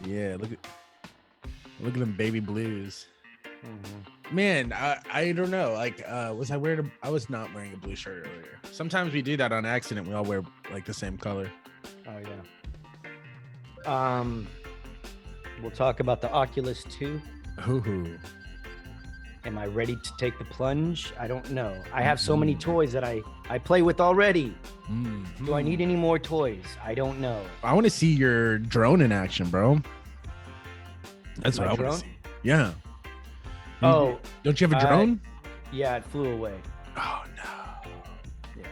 Yeah, look at them baby blues. Man, I don't know. Like, was I wearing I was not wearing a blue shirt earlier. Sometimes we do that on accident. We all wear like the same color. Oh yeah. We'll talk about the Oculus 2. Ooh. Am I ready to take the plunge? I don't know. I have so many toys that I play with already. Do I need any more toys? I don't know. I want to see your drone in action, bro. That's what I want to see. Yeah. Oh, don't you have a drone? Yeah, it flew away. Oh no. Yeah.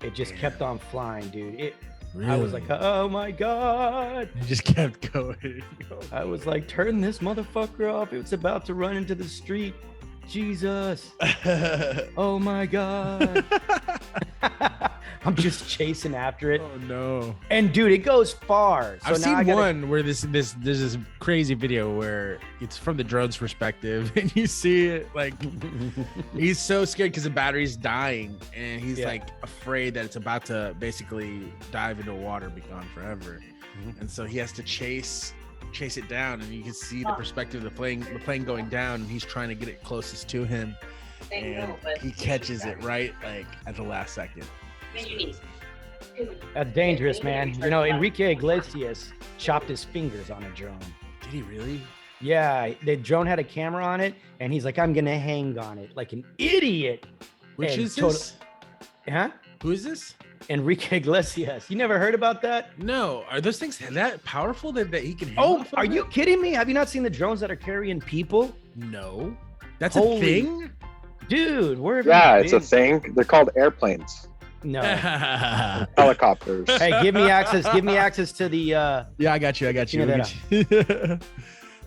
It just kept on flying, dude. Really? I was like, oh my God. It just kept going. I was like, turn this motherfucker off. It's about to run into the street. Jesus. Oh my God. I'm just chasing after it. Oh no. And dude, it goes far. So I've seen one where there's this crazy video where it's from the drone's perspective and you see it like he's so scared because the battery's dying and he's like afraid that it's about to basically dive into water, be gone forever. And so he has to chase it down, and you can see the perspective of the plane going down, and he's trying to get it closest to him, and he catches it right like at the last second. That's dangerous, man. You know, Enrique Iglesias chopped his fingers on a drone. Did he really? Yeah, the drone had a camera on it, and he's like, I'm gonna hang on it like an idiot. Which is this? Huh? Who is this? Enrique Iglesias. You never heard about that? No. Are those things that powerful that he can hang off of are it? you kidding me? Have you not seen the drones that are carrying people? No. That's a thing? Dude, where have Yeah, you it's a been? thing. They're called airplanes. No. Helicopters. Hey, give me access to the Yeah, I got you. that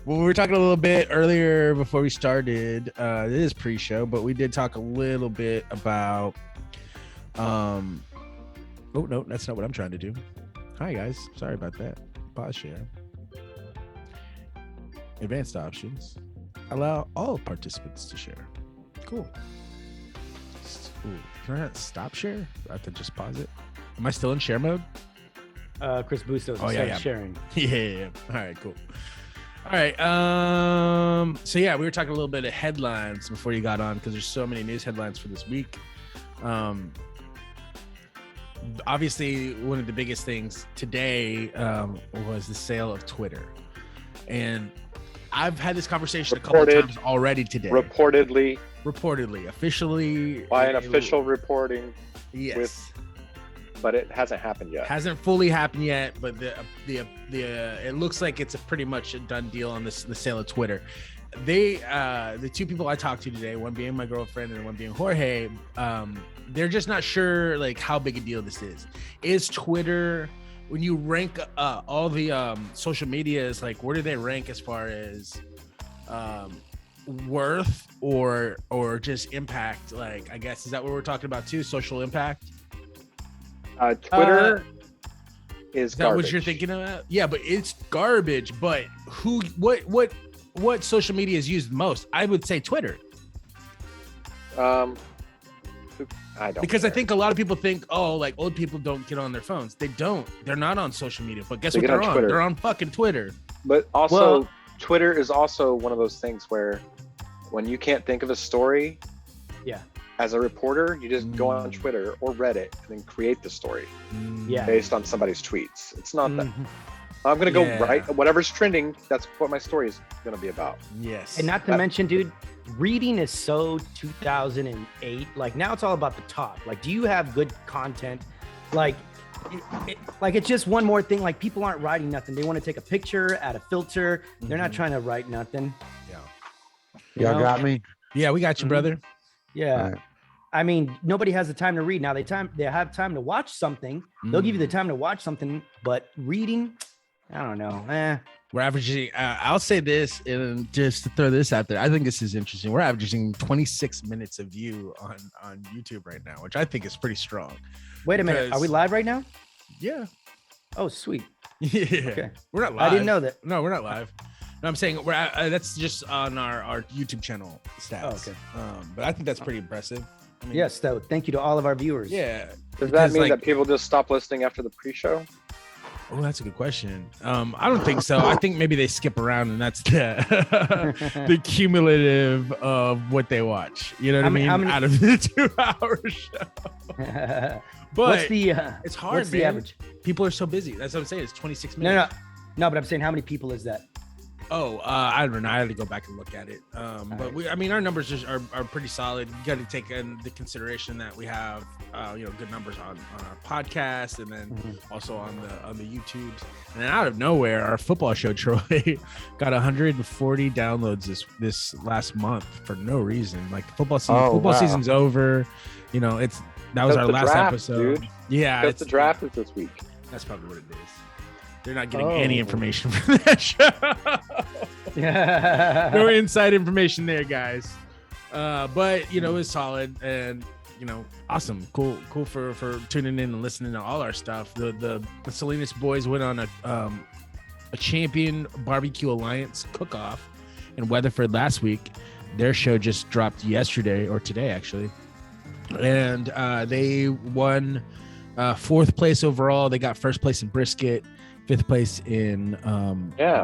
Well, we were talking a little bit earlier before we started. It is pre-show, but we did talk a little bit about oh no, that's not what I'm trying to do. Hi guys, sorry about that. Pause share. Advanced options. Allow all participants to share. Cool. Ooh, can I not stop share? Do I have to just pause it? Am I still in share mode? Chris Bustos sharing. Yeah. All right, cool. All right. So yeah, we were talking a little bit of headlines before you got on because there's so many news headlines for this week. Obviously, one of the biggest things today was the sale of Twitter, and I've had this conversation a couple of times already today. Reportedly, officially, by an official reporting. Yes. But it hasn't happened yet. Hasn't fully happened yet, but it looks like it's pretty much a done deal on the sale of Twitter. The two people I talked to today, one being my girlfriend and one being Jorge, they're just not sure like how big a deal this is. Is Twitter, when you rank all the social medias, like where do they rank as far as worth or just impact? Like, I guess, is that what we're talking about too? Social impact? Twitter is that garbage. What you're thinking about? Yeah, but it's garbage. But what social media is used most? I would say Twitter. I don't. Because I think a lot of people think, oh, like old people don't get on their phones. They don't. They're not on social media. But guess what? They're on. They're on fucking Twitter. But also, Twitter is also one of those things where when you can't think of a story, as a reporter, you just go on Twitter or Reddit and then create the story based on somebody's tweets. It's not that I'm gonna go right whatever's trending. That's what my story is gonna be about. Yes. And not to mention, dude, reading is so 2008. Like now, it's all about the talk. Like, do you have good content? Like, it's just one more thing. Like, people aren't writing nothing. They want to take a picture, add a filter. They're not trying to write nothing. Yeah. Y'all got me? Yeah, we got you, brother. Yeah. Right. I mean, nobody has the time to read. Now they have time to watch something. They'll give you the time to watch something, but reading, I don't know. We're averaging, I'll say this, and just to throw this out there, I think this is interesting. We're averaging 26 minutes of view on YouTube right now, which I think is pretty strong. Wait a minute. Are we live right now? Yeah. Oh, sweet. Yeah. Okay. We're not live. I didn't know that. No, we're not live. No, I'm saying that's just on our YouTube channel stats. Oh, okay. But I think that's pretty impressive. I mean, yes, though. Thank you to all of our viewers. Yeah. Does that mean that people just stop listening after the pre-show? Oh, that's a good question. I don't think so. I think but skip around, and that's the cumulative of what they watch. You know what I mean? Out of the 2-hour show. But it's hard. What's the average? People are so busy. That's what I'm saying. It's 26 minutes. No. But I'm saying, how many people is that? Oh, I don't know. I had to go back and look at it. But our numbers are pretty solid. You got to take into consideration that we have, good numbers on our podcast, and then also on the YouTubes. And then out of nowhere, our football show, Troy, got 140 downloads this last month for no reason. Like football season's over. That was our last episode. Dude. Yeah, because the draft is this week. That's probably what it is. They're not getting any information from that show. No inside information there, guys. But it was solid and awesome, cool for tuning in and listening to all our stuff. The Salinas boys went on a Champion Barbecue Alliance cook-off in Weatherford last week. Their show just dropped yesterday or today, actually, and they won 4th place overall. They got 1st place in brisket. 5th place in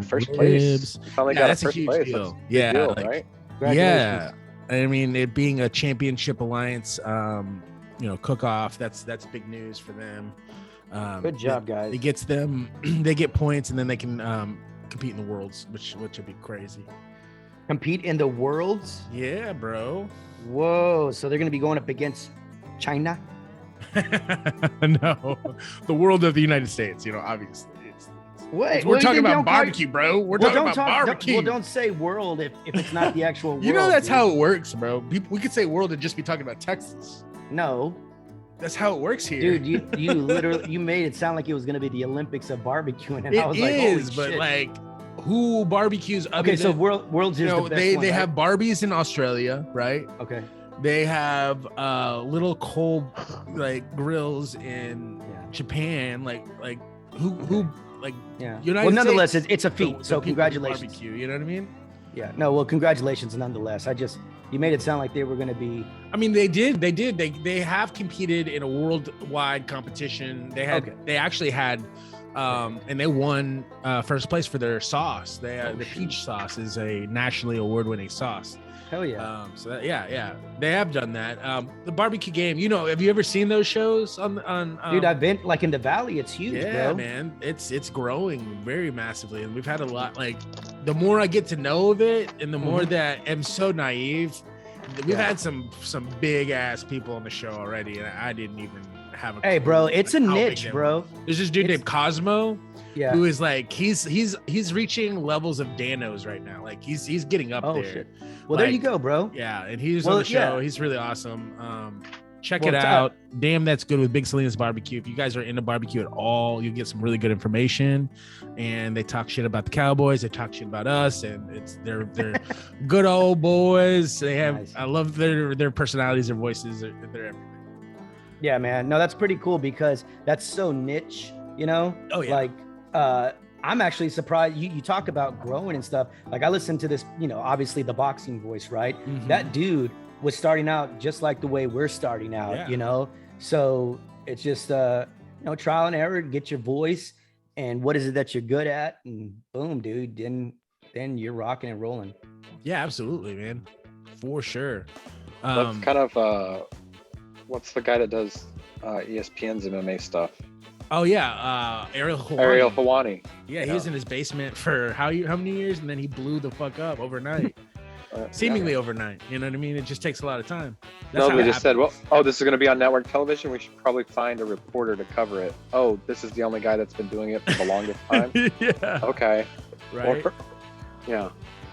first place. Finally got that's a huge place. deal. Deal, right? Yeah. I mean, it being a championship alliance, cook-off. That's big news for them. Good job, guys. It gets them. They get points, and then they can compete in the worlds, which would be crazy. Compete in the worlds? Yeah, bro. Whoa! So they're gonna be going up against China? No, the world of the United States. Obviously. Wait, we're talking about barbecue, bro. We're talking about barbecue. Don't say world if it's not the actual world. That's how it works, bro. We could say world and just be talking about Texas. No. That's how it works here. Dude, you literally made it sound like it was going to be the Olympics of barbecuing. And I was like, holy shit. Like, who barbecues other so world's just the best they one, right? have Barbies in Australia, right? Okay. They have little coal grills in Japan. Like who United well, nonetheless, States, it's a feat. So congratulations. Barbecue, you know what I mean? Yeah. No. Well, congratulations, nonetheless. You made it sound like they were going to be. I mean, they did. They have competed in a worldwide competition. They actually had, and they won 1st place for their sauce. The peach sauce is a nationally award-winning sauce. Hell yeah. They have done that. The barbecue game, have you ever seen those shows on Dude, I've been in the Valley. It's huge, bro. Man. It's growing very massively. And we've had a lot, the more I get to know of it and the more that I'm so naive, we've had some big ass people on the show already. And I didn't even have a Hey, bro, it's a niche, bro. There's this dude named Cosmo. Yeah. Who is he's reaching levels of Danos right now. He's getting up there. Shit. Well, there you go, bro. Yeah, and he's on the show. He's really awesome. Check it out. Damn, that's good with Big Salinas Barbecue. If you guys are into barbecue at all, you'll get some really good information. And they talk shit about the Cowboys. They talk shit about us, and they're good old boys. They have nice. I love their personalities, their voices, they're everything. Yeah, man. No, that's pretty cool because that's so niche. Oh yeah. I'm actually surprised you talk about growing and stuff. I listened to this, obviously the boxing voice, right? Mm-hmm. That dude was starting out just like the way we're starting out, So it's just, trial and error, get your voice and what is it that you're good at? And boom, dude, then you're rocking and rolling. Yeah, absolutely, man. For sure. That's kind of, what's the guy that does ESPN's MMA stuff? Oh yeah, Ariel Helwani. Yeah, he was in his basement for how many years, and then he blew the fuck up overnight, seemingly overnight. You know what I mean? It just takes a lot of time. They just said, "Well, this is going to be on network television. We should probably find a reporter to cover it." Oh, this is the only guy that's been doing it for the longest time. Yeah. Okay. Right.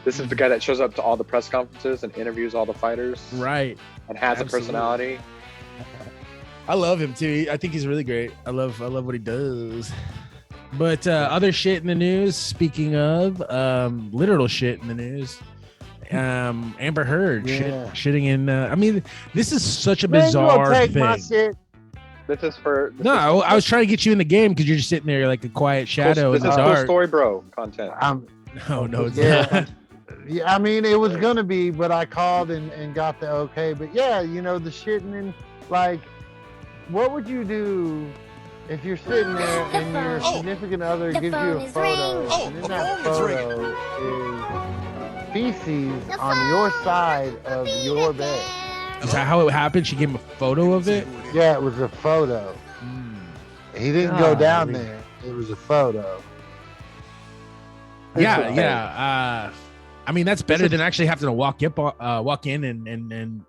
This is the guy that shows up to all the press conferences and interviews all the fighters. Right. And has a personality. I love him too. I think he's really great. I love what he does. But other shit in the news. Speaking of literal shit in the news, Amber Heard shitting in. I mean, this is such a bizarre thing. My shit. This is for. I was trying to get you in the game because you're just sitting there like a quiet shadow in the dark. This is cool story, bro. Content. No, it's not. Yeah, I mean, it was gonna be, but I called and got the okay. But yeah, the shitting in what would you do if you're sitting there and your significant other gives you a photo, and in that photo is feces on your side of your bed. Is that how it happened? She gave him a photo of it? Yeah, it was a photo. He didn't go down there. It was a photo. Yeah. I mean, that's better than actually having to walk in and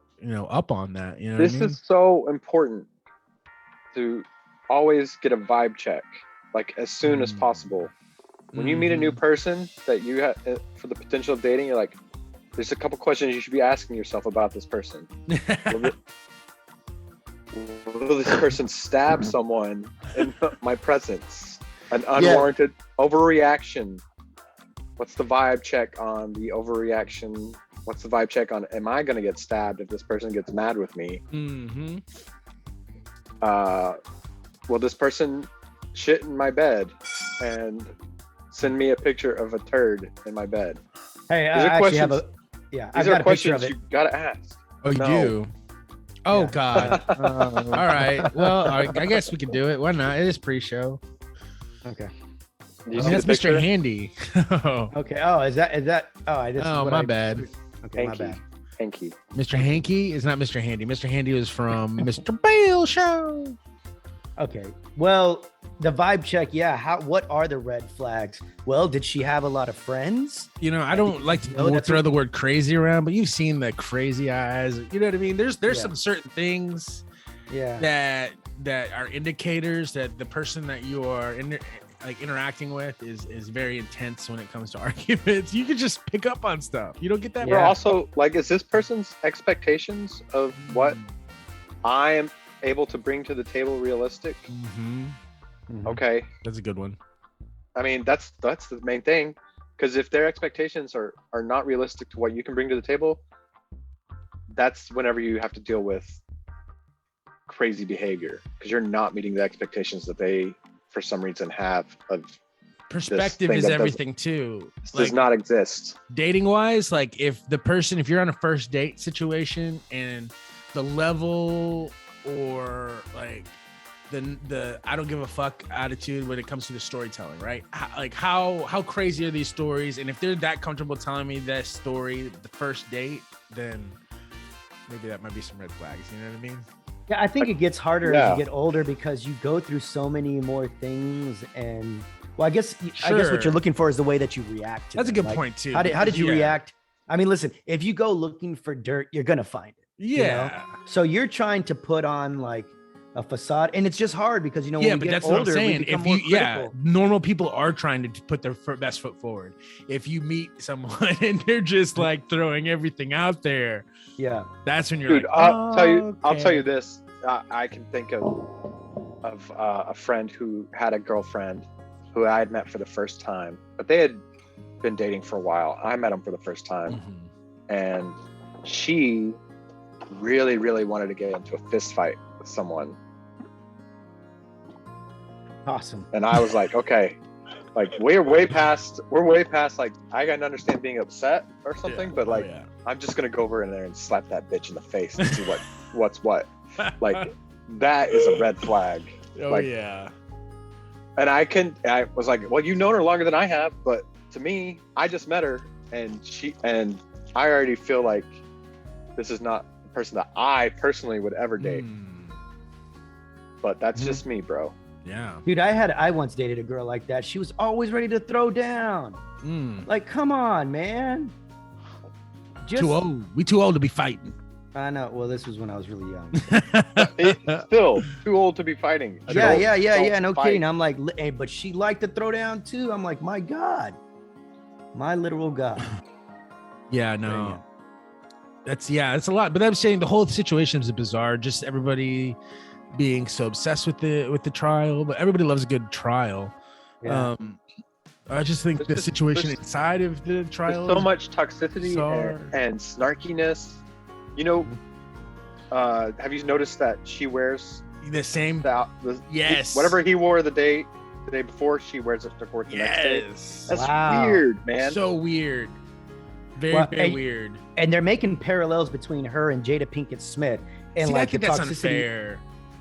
up on that. You know, this is so important to always get a vibe check, like as soon as possible. When you meet a new person that you have for the potential of dating, you're like, there's a couple questions you should be asking yourself about this person. Will this person stab someone in my presence? An unwarranted overreaction. What's the vibe check on the overreaction? What's the vibe check on, am I going to get stabbed if this person gets mad with me? Will this person shit in my bed and send me a picture of a turd in my bed? Hey, I actually have a... Yeah, I've got a picture of it. You got to ask. Oh, you do? Oh, God. All right. Well, I guess we can do it. Why not? It is pre-show. Okay. That's Mr. Handy. Okay. Oh, is that? Oh, my bad. Okay, my bad. Hanky. Mr. Hanky is not Mr. Handy. Mr. Handy was from Mr. Bale Show. Okay. Well, the vibe check. Yeah. What are the red flags? Well, did she have a lot of friends? You know, I don't like to throw the word crazy around, but you've seen the crazy eyes. You know what I mean? There's some certain things that are indicators that the person that you are interacting with is very intense when it comes to arguments. You can just pick up on stuff. You don't get that. But also, like, is this person's expectations of what I am able to bring to the table realistic? Okay, that's a good one. I mean, that's the main thing, because if their expectations are not realistic to what you can bring to the table, that's whenever you have to deal with crazy behavior, because you're not meeting the expectations that they for some reason have of perspective is everything too. Does not exist. Dating wise, like if you're on a first date situation and the level or like the I don't give a fuck attitude when it comes to the storytelling, right? How crazy are these stories? And if they're that comfortable telling me that story the first date, then maybe that might be some red flags. You know what I mean? Yeah, I think it gets harder as you get older because you go through so many more things. And well, I guess what you're looking for is the way that you react to That's them. A good point too. How did you react? I mean, listen, if you go looking for dirt, you're gonna find it. Yeah. You know? So you're trying to put on like a facade, and it's just hard because when we get that's older, what I'm saying. If you normal people are trying to put their best foot forward. If you meet someone and they're just like throwing everything out there, that's when you're dude, like, I'll tell you this. I can think of a friend who had a girlfriend who I had met for the first time, but they had been dating for a while. I met him for the first time, and she really, really wanted to get into a fist fight with someone. Awesome. And I was like, okay, like we're way past like I can understand being upset or something, but like I'm just gonna go over in there and slap that bitch in the face and see what's what. Like that is a red flag. And I was like, well, you've known her longer than I have, but to me, I just met her and I already feel like this is not the person that I personally would ever date. But that's just me, bro. Yeah. Dude, I once dated a girl like that. She was always ready to throw down. Like, come on, man. Too old. We too old to be fighting. I know. Well, this was when I was really young. Still too old to be fighting. Yeah. No kidding. I'm like, hey, but she liked to throw down too. I'm like, my God, my literal God. Yeah, no. That's a lot. But I'm saying the whole situation is bizarre. Just everybody being so obsessed with the trial, but everybody loves a good trial. Yeah. I just think the situation inside of the trial. There's so much toxicity and snarkiness. You know, have you noticed that she wears the same? Yes. Whatever he wore the day before, she wears it to court the next day. That's weird, man. So weird. Very weird. And they're making parallels between her and Jada Pinkett Smith. And I think that's unfair.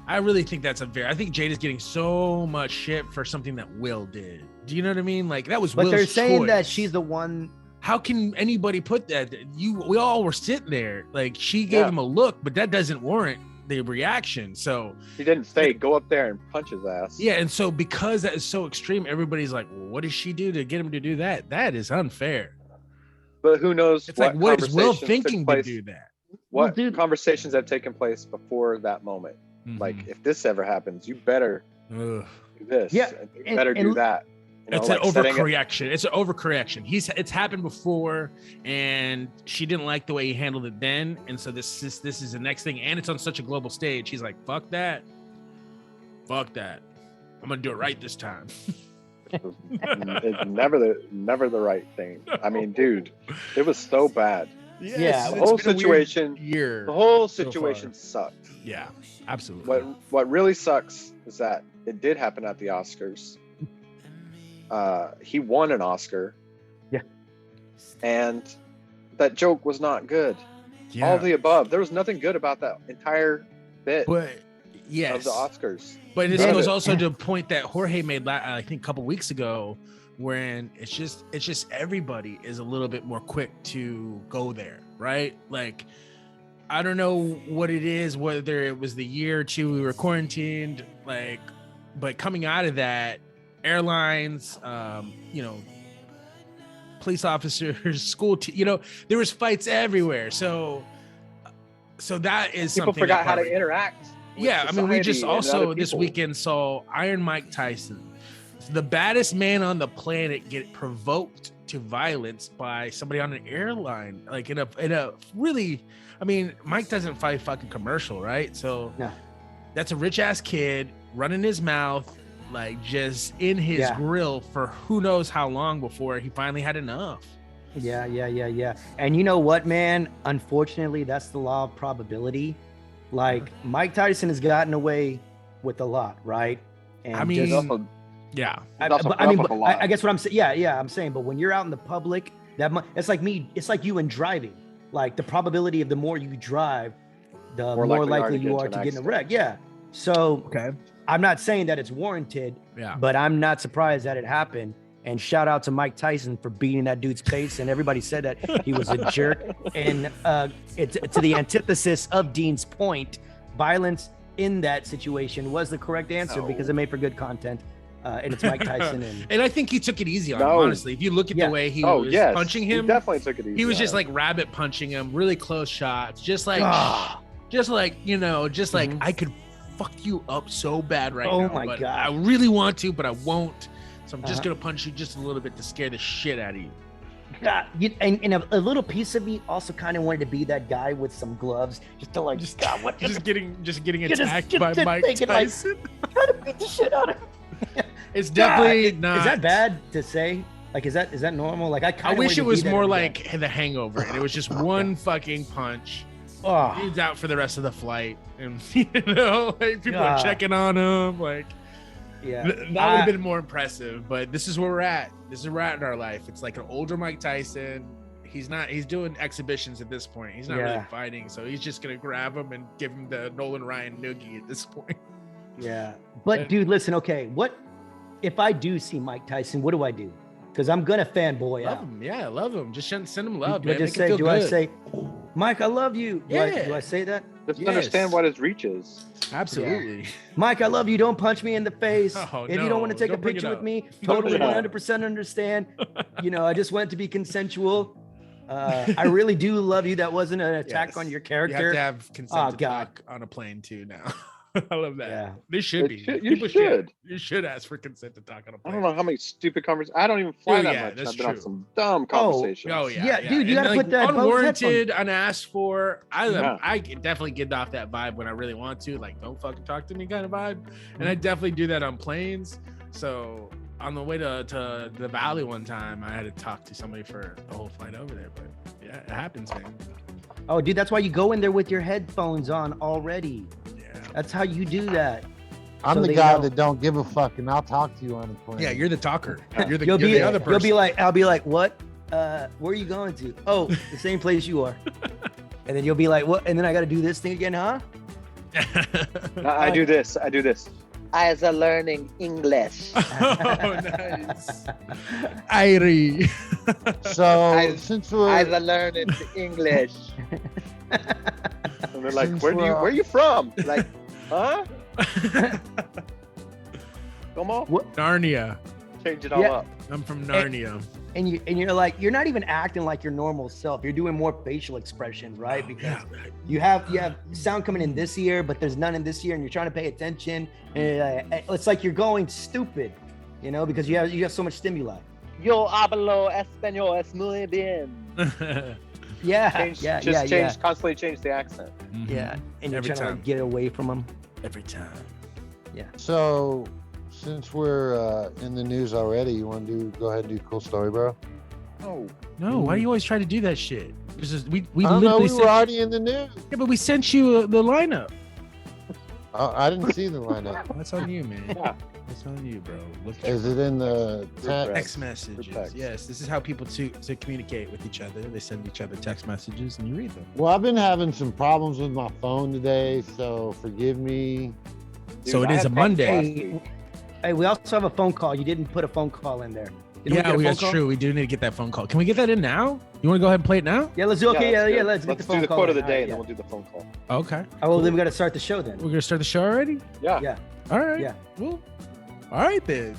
I really think that's I think Jada's getting so much shit for something that Will did. Do you know what I mean? Like that was But Will's they're saying choice. that she's the one. How can anybody put that? We all were sitting there. Like she gave him a look, but that doesn't warrant the reaction. So he didn't say go up there and punch his ass. Yeah, and so because that is so extreme, everybody's like, well, what does she do to get him to do that? That is unfair. But who knows? It's like, what is Will thinking to do that? What conversations have taken place before that moment? Like, if this ever happens, you better do this. Yeah, you better do that. You know, it's an overcorrection. It's an overcorrection. It's happened before, and she didn't like the way he handled it then, and so this is the next thing, and it's on such a global stage. He's like, fuck that. I'm gonna do it right this time. It's never the right thing. I mean, dude, it was so bad. Yes, the whole situation sucked. Yeah, absolutely. What really sucks is that it did happen at the Oscars. He won an Oscar. Yeah. And that joke was not good. Yeah. All the above. There was nothing good about that entire bit of the Oscars. But this goes also to a point that Jorge made, I think, a couple weeks ago, when it's just everybody is a little bit more quick to go there, right? Like, I don't know what it is, whether it was the year or two we were quarantined, like, but coming out of that, airlines, police officers, school, there was fights everywhere. So that is people something forgot how to interact. Yeah, I mean, we just also this weekend saw Iron Mike Tyson, the baddest man on the planet, get provoked to violence by somebody on an airline, like in a really, I mean, Mike doesn't fight fucking commercial, right? So that's a rich ass kid running his mouth, like just in his grill for who knows how long before he finally had enough. Yeah. And you know what, man? Unfortunately, that's the law of probability. Like, Mike Tyson has gotten away with a lot, right? And I mean, I guess what I'm saying, I'm saying, but when you're out in the public, it's like me, it's like you and driving. Like, the probability of the more you drive, the more likely you are to get in a wreck. Yeah. So I'm not saying that it's warranted, but I'm not surprised that it happened. And shout out to Mike Tyson for beating that dude's face. And everybody said that he was a jerk. And it's to the antithesis of Dean's point, violence in that situation was the correct answer because it made for good content. And it's Mike Tyson. And I think he took it easy on him, honestly. If you look at the way he was punching him, he definitely took it easy. He was just like rabbit punching him, really close shots, just like I could fuck you up so bad now. Oh my God. I really want to, but I won't. So I'm just going to punch you just a little bit to scare the shit out of you. God, and a little piece of me also kind of wanted to be that guy with some gloves, just to like, just getting attacked by Mike Tyson. Trying to beat the shit out of him. It's definitely not. Is that bad to say? Like, is that normal? Like, I wish it was more like The Hangover, and it was just one fucking punch. He's out for the rest of the flight, and like, people are checking on him, like. Yeah, that would have been more impressive, but this is where we're at. This is where we're at in our life. It's like an older Mike Tyson. He's doing exhibitions at this point. He's not really fighting, so he's just gonna grab him and give him the Nolan Ryan noogie at this point. Yeah, but dude, listen, okay, what if I do see Mike Tyson? What do I do? Because I'm gonna fanboy out. Love him, love him. Just send him love, man. I say, Mike, I love you? Do I say that? Just understand what his reach is. Absolutely. Mike, I love you. Don't punch me in the face. If you don't want to take a picture with me, totally 100% understand. I just want it to be consensual. I really do love you. That wasn't an attack on your character. You have to have consent to talk on a plane too now. I love that. Yeah. They should be. You should. You should ask for consent to talk on a plane. I don't know how many stupid conversations. I don't even fly that much. I've been on some dumb conversations. Dude, you gotta put that unwarranted, unasked for. I definitely get off that vibe when I really want to. Like, don't fucking talk to me kind of vibe. And I definitely do that on planes. So on the way to the Valley one time, I had to talk to somebody for the whole flight over there. But yeah, it happens, man. Oh, dude, that's why you go in there with your headphones on already. That's how you do that. I'm the guy that don't give a fuck, and I'll talk to you on the plane. Yeah, you're the talker. You're the other person. I'll be like, what? Where are you going to? Oh, the same place you are. And then you'll be like, what? And then I got to do this thing again, huh? I do this. As a learning English. Oh, nice. Irie. So since we're As a learning English. And they're like, Since where are you from? Like, huh? Come on. Narnia. Change it all up. I'm from Narnia. And you're like, you're not even acting like your normal self. You're doing more facial expressions, right? Because you have sound coming in this ear, but there's none in this ear, and you're trying to pay attention. And it's like you're going stupid, you know, because you have so much stimuli. Yo hablo español es muy bien. Constantly change the accent. Mm-hmm. Yeah, and you're trying to like, get away from them every time. Yeah. So since we're in the news already, you want to go ahead and do cool story, bro? No. Why do you always try to do that shit? It's just, we literally were already in the news. Yeah, but we sent you the lineup. I didn't see the lineup. That's on you, man. Yeah. That's on you, bro. Is it in the text messages? Yes, this is how people to communicate with each other. They send each other text messages and you read them. Well, I've been having some problems with my phone today, so forgive me. Dude, so it is a Monday. Hey, we also have a phone call. You didn't put a phone call in there. That's true. We do need to get that phone call. Can we get that in now? You want to go ahead and play it now? Yeah, let's do. Okay, yeah. Let's get the phone call. Let's do the quote of the day, and then we'll do the phone call. Okay. Oh, well, then we got to start the show. Then we're gonna start the show already. Yeah. All right. Yeah. Well, all right then.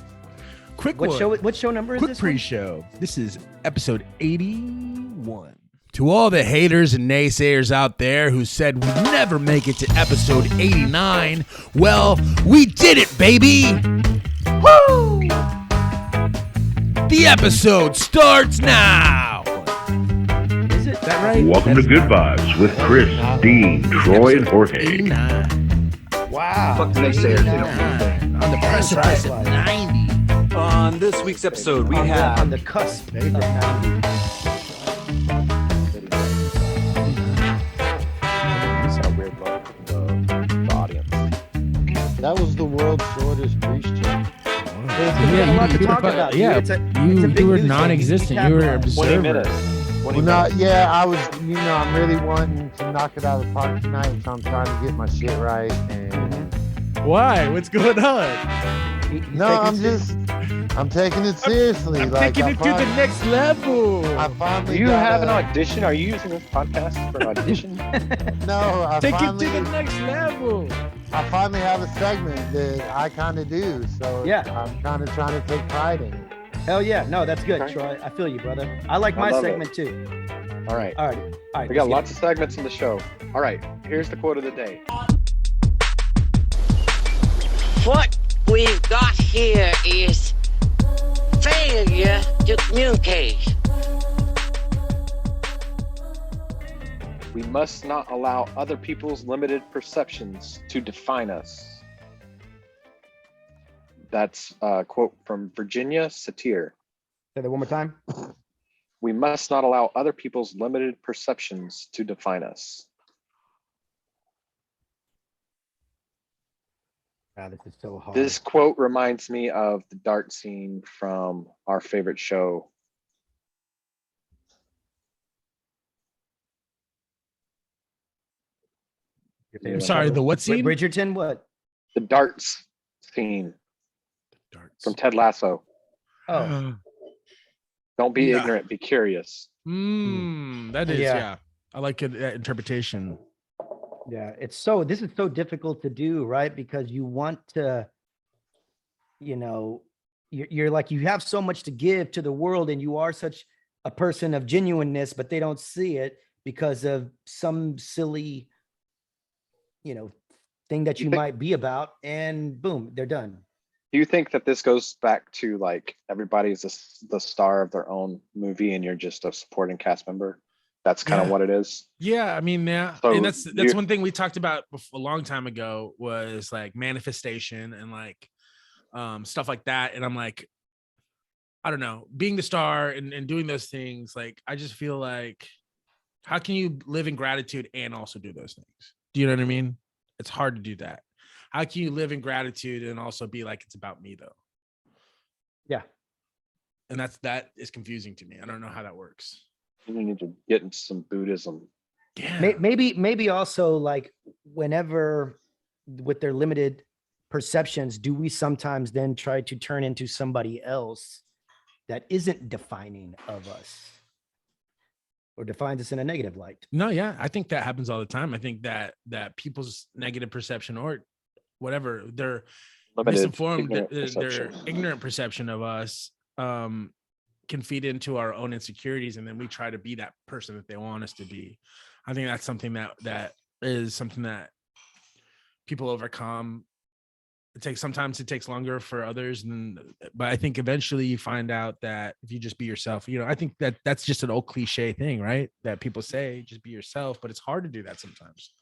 What show number is this? Quick pre-show. This is episode 81. To all the haters and naysayers out there who said we'd never make it to episode 89, well, we did it, baby! Woo! The episode starts now! Is that right? Welcome to Good Vibes with Chris, Dean, Troy, and Jorge. 89. Wow. Fuck the naysayers. On the precipice of 90. On this week's episode, we have... On the cusp of 90. That was the world's shortest pre-show. Yeah, a lot to talk about. Yeah, it's a you were non-existent. You were observer. 20 minutes. I was, I'm really wanting to knock it out of the park tonight, so I'm trying to get my shit right. And why? What's going on? I'm taking it seriously. I'm taking it to the next level. Do you have an audition? Are you using this podcast for an audition? No, take it to the next level. I finally have a segment that I kind of do, so yeah, I'm kind of trying to take pride in it. Hell yeah, no, that's good, Troy. I feel you, brother. I like my segment too. All right. We got lots of segments in the show. All right, here's the quote of the day. What we've got here is failure to communicate. We must not allow other people's limited perceptions to define us. That's a quote from Virginia Satir. Say that one more time. We must not allow other people's limited perceptions to define us. This is so hard. This quote reminds me of the dart scene from our favorite show. Sorry, the what scene? Bridgerton, what? The darts scene from Ted Lasso. Oh. Don't be ignorant, be curious. That is, yeah. I like that interpretation. Yeah, this is so difficult to do, right? Because you want to, you're like, you have so much to give to the world and you are such a person of genuineness, but they don't see it because of some silly, thing that you might be about, and boom, they're done. Do you think that this goes back to like everybody's the star of their own movie and you're just a supporting cast member? That's kind of what it is. Yeah, I mean, yeah, so and that's one thing we talked about a long time ago was like manifestation and like stuff like that. And I'm like, I don't know, being the star and doing those things. Like, I just feel like, how can you live in gratitude and also do those things? Do you know what I mean? It's hard to do that. How can you live in gratitude and also be like, it's about me though? Yeah. And that is confusing to me. I don't know how that works. You need to get into some Buddhism. Yeah. Maybe also like whenever with their limited perceptions, do we sometimes then try to turn into somebody else that isn't defining of us or defines us in a negative light? No, yeah, I think that happens all the time. I think that people's negative perception or whatever, their misinformed, their ignorant perception of us can feed into our own insecurities, and then we try to be that person that they want us to be. I think that's something that is something that people overcome. Sometimes it takes longer for others, but I think eventually you find out that if you just be yourself, I think that's just an old cliche thing, right? That people say, just be yourself, but it's hard to do that sometimes.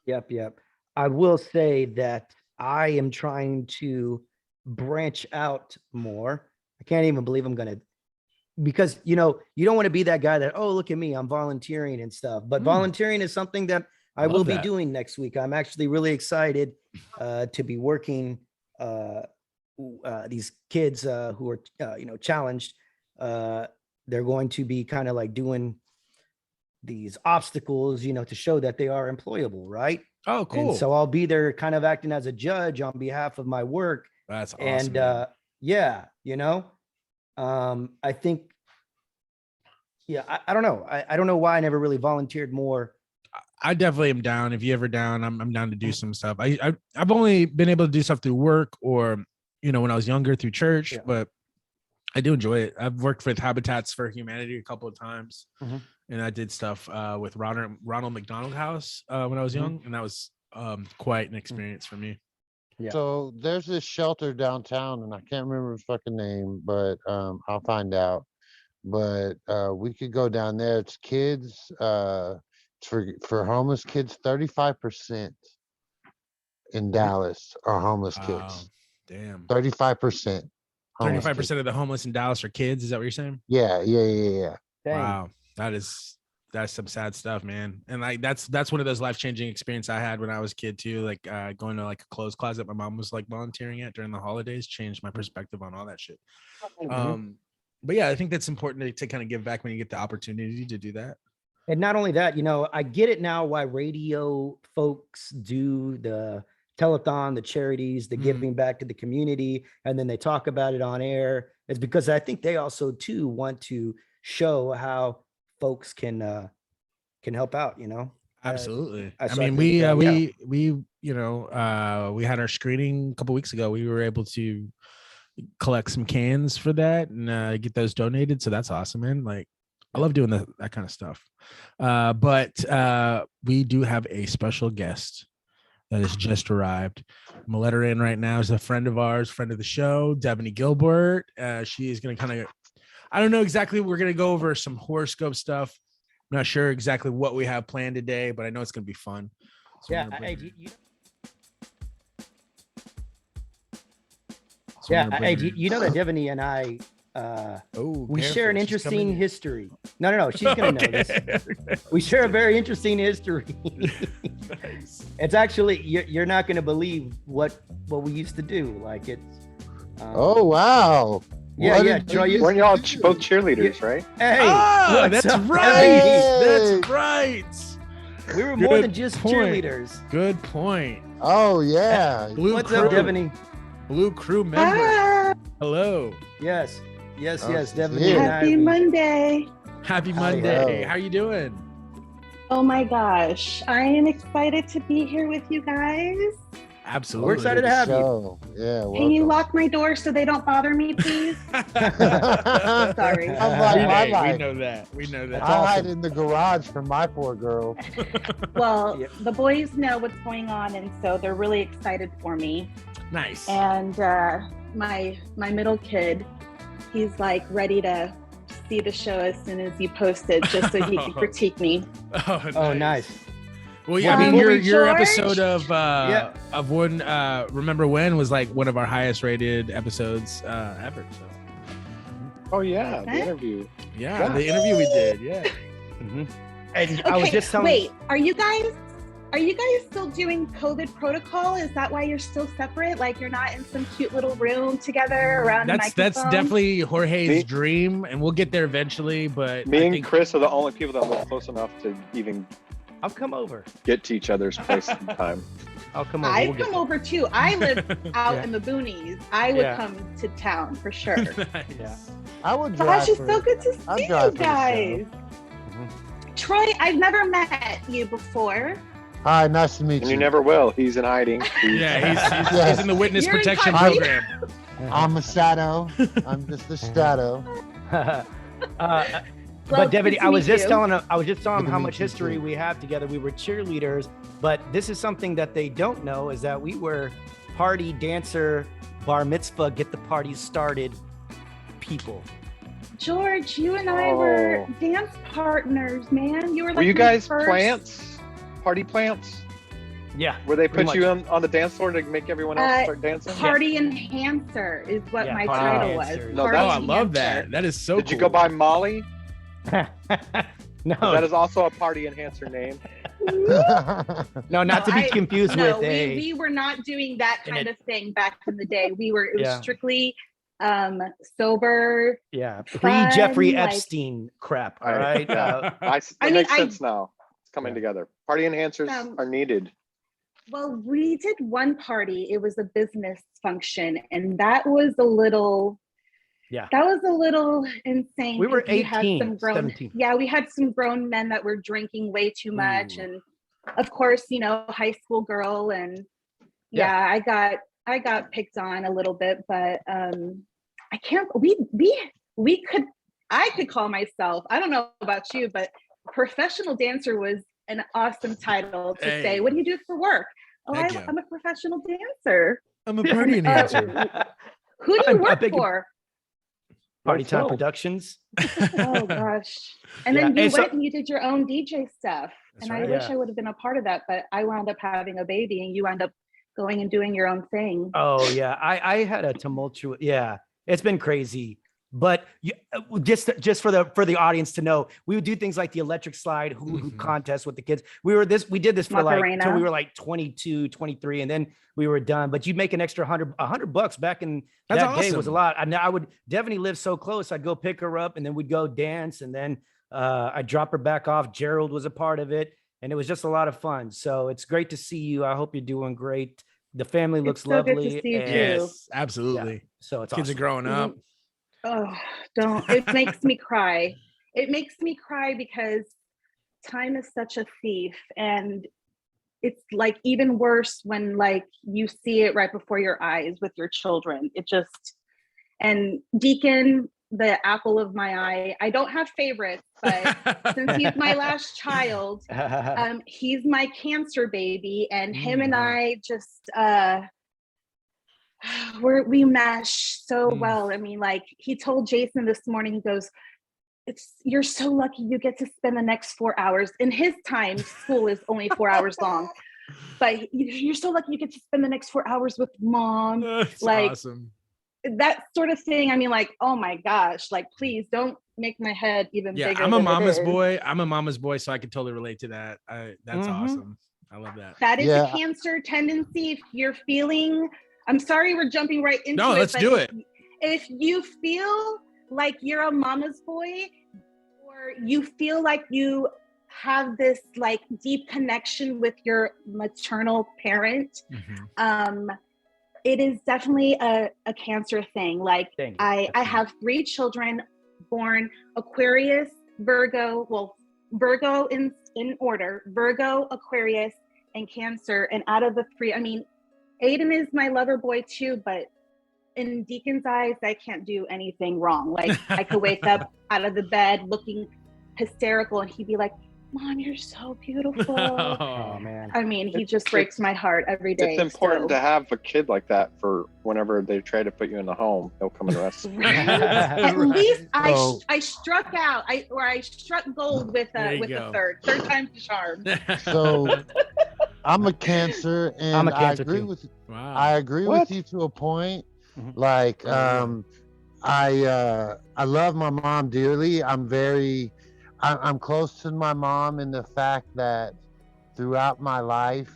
Yep. I will say that I am trying to branch out more. I can't even believe I'm going to, because, you don't want to be that guy that, oh, look at me, I'm volunteering and stuff, but volunteering is something that I will be doing next week. I'm actually really excited to be working these kids who are, challenged. They're going to be kind of like doing these obstacles, to show that they are employable, right? Oh, cool. And so I'll be there kind of acting as a judge on behalf of my work. That's awesome. And I think, I don't know. I don't know why I never really volunteered more. I definitely am down. If you ever down, I'm down to do some stuff. I've only been able to do stuff through work or, when I was younger through church, but I do enjoy it. I've worked with Habitats for Humanity a couple of times, and I did stuff with Ronald McDonald House when I was young, and that was quite an experience for me. Yeah. So there's this shelter downtown, and I can't remember the fucking name, but I'll find out. But we could go down there. It's kids. For homeless kids, 35% in Dallas are homeless kids. Damn. 35%. 35% of the homeless in Dallas are kids. Is that what you're saying? Yeah. Dang. Wow. That's some sad stuff, man. And like that's one of those life-changing experiences I had when I was a kid too. Like going to like a clothes closet my mom was like volunteering at during the holidays changed my perspective on all that shit. But yeah, I think that's important to kind of give back when you get the opportunity to do that. And not only that, I get it now why radio folks do the telethon, the charities, the giving back to the community, and then they talk about it on air. It's because I think they also too want to show how folks can help out. Absolutely. I mean, we had our screening a couple weeks ago. We were able to collect some cans for that and get those donated. So that's awesome, man. Like, I love doing that kind of stuff. But we do have a special guest that has just arrived. I'm gonna let her in right now. She's a friend of ours, friend of the show, Devaney Gilbert. She is gonna kind of, I don't know exactly. We're gonna go over some horoscope stuff. I'm not sure exactly what we have planned today, but I know it's gonna be fun. So yeah. You know that Devaney and I, we share an interesting history. No, she's gonna know this. We share a very interesting history. Nice. It's actually you're not gonna believe what we used to do. Like it's. Oh wow! Yeah. Weren't y'all both cheerleaders, right? Hey, that's right. That's right. We were more than just cheerleaders. Good point. Oh yeah. What's up, Devaney? Blue Crew member. Hello. Yes, Devaney. Happy Monday. Happy Monday. How you doing? Oh my gosh. I am excited to be here with you guys. Absolutely. We're excited to have you. Yeah. Welcome. Can you lock my door so they don't bother me, please? Sorry. We know that. I'll hide in the garage for my poor girl. Well, the boys know what's going on, and so they're really excited for me. Nice. And my middle kid, he's like ready to see the show as soon as you post it, just so he can critique me. Oh, nice. Well, yeah, I mean, your episode of one Remember When was like one of our highest rated episodes ever. So. Oh yeah, the interview. Yeah, the interview we did. Yeah. And I was just telling. Wait, are you guys still doing COVID protocol? Is that why you're still separate? Like you're not in some cute little room together around a microphone? That's definitely Jorge's dream, and we'll get there eventually. But me and Chris are the only people that live close enough to even. I'll come over. Get to each other's place in time. I'll come over. I'd come over too. I live out Yeah. in the boonies. I would come to town for sure. Yeah. I would drive. Gosh, it's so good to I'd see drive you for the show. guys. Troy, I've never met you before. Hi, nice to meet And you you. never will. He's in hiding. Yeah, he's in the witness You're in protection hiding. program. I'm a shadow. I'm just the shadow. But Devaney, I was just telling him Good how to much meet you, history too. we have together. We were cheerleaders, but this is something that they don't know is that we were party dancer, bar mitzvah, get the party started people. George, you and I were dance partners, man. You were like Were you my guys first- plants? Party plants? Yeah. Where they pretty put you much. on the dance floor to make everyone else start dancing? Party enhancer is what Yeah, my party title enhancer. was. No, Party Oh, I love enhancer. that. That is so Did cool. you go by Molly? No, That is also a party enhancer name. no, not to be confused No, with a. we were not doing that And kind it- of thing back in the day. It was Yeah. strictly sober. Yeah, fun, pre-Jeffrey like- Epstein crap. All right. Yeah. That I mean, makes sense now. It's coming together. Party enhancers Um, are needed. Well, we did one party. It was a business function, and that was a little. Yeah. That was a little insane. We were 'cause had 18, some grown, 17. Yeah, we had some grown men that were drinking way too much, Ooh. and of course, high school girl, and Yeah. I got picked on a little bit, but I can't. We could. I could call myself. I don't know about you, but professional dancer was an awesome title to Hey. say. What do you do for work? Oh, Heck yeah. I'm a professional dancer. I'm a party enhancer. Who do you I'm work big- for? Party Time Myself. Productions. Oh gosh. And Yeah, then you and so- went and you did your own DJ stuff. That's And I right. wish Yeah. I would have been a part of that, but I wound up having a baby and you wound up going and doing your own thing. Oh yeah, I had a tumultuous. Yeah, it's been crazy. But just for the audience to know, we would do things like the electric slide hula hoop contest with the kids. We did this for Macarena. till we were like 22, 23, and then we were done. But you'd make an extra $100 back in That's that day was a awesome. lot. And I would Devaney lived so close. I'd go pick her up, and then we'd go dance, and then I'd drop her back off. Gerald was a part of it, and it was just a lot of fun. So it's great to see you. I hope you're doing great. The family looks so good to lovely. see you, and- too. Yes, absolutely. So it's Kids awesome. are growing up. Oh, don't. It makes me cry. It makes me cry because time is such a thief, and it's like even worse when like you see it right before your eyes with your children. And Deacon, the apple of my eye. I don't have favorites, but since he's my last child, he's my Cancer baby, and him and I just we mesh so well. I mean, like he told Jason this morning, he goes, you're so lucky you get to spend the next 4 hours. In his time, school is only 4 hours long, but you're so lucky you get to spend the next 4 hours with mom. That's like awesome. that sort of thing. I mean, like, oh my gosh, like please don't make my head even Yeah, bigger. I'm a than it mama's is. boy. I'm a mama's boy, so I can totally relate to that. That's Mhm. awesome. I love that. That is Yeah. a Cancer tendency. If you're feeling, I'm sorry, we're jumping right into No, it. let's but do it. If you feel like you're a mama's boy, or you feel like you have this like deep connection with your maternal parent, it is definitely a Cancer thing. Like Thank you. I have 3 children born Aquarius, Virgo, well, Virgo in order, Virgo, Aquarius, and Cancer. And out of the 3, I mean, Aiden is my lover boy too, but in Deacon's eyes, I can't do anything wrong. Like I could wake up out of the bed looking hysterical and he'd be like, Mom, you're so beautiful. Oh man. I mean, he just breaks my heart every day. It's important so. to have a kid like that for whenever they try to put you in the home, they'll come and rescue you. At least So- I struck out. I struck gold with There you the go. third time's the charm. So I'm a Cancer, and I'm a Cancer, I agree too. with Wow. I agree What? with you to a point. Mhm. Like I love my mom dearly. I'm close to my mom in the fact that throughout my life,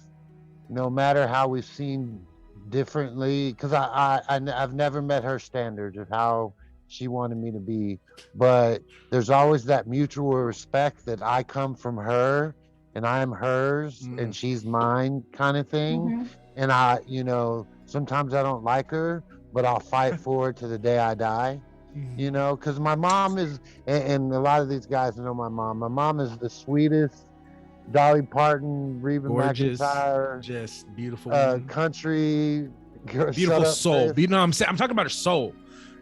no matter how we've seen differently, because I've never met her standards of how she wanted me to be, but there's always that mutual respect that I come from her and I'm hers and she's mine kind of thing. Mhm. And I, you know, sometimes I don't like her, but I'll fight for her to the day I die. You know, because my mom is, and a lot of these guys know my mom. My mom is the sweetest, Dolly Parton, Reba Gorgeous, McEntire, just beautiful, country, beautiful soul. You know what I'm saying? I'm talking about her soul.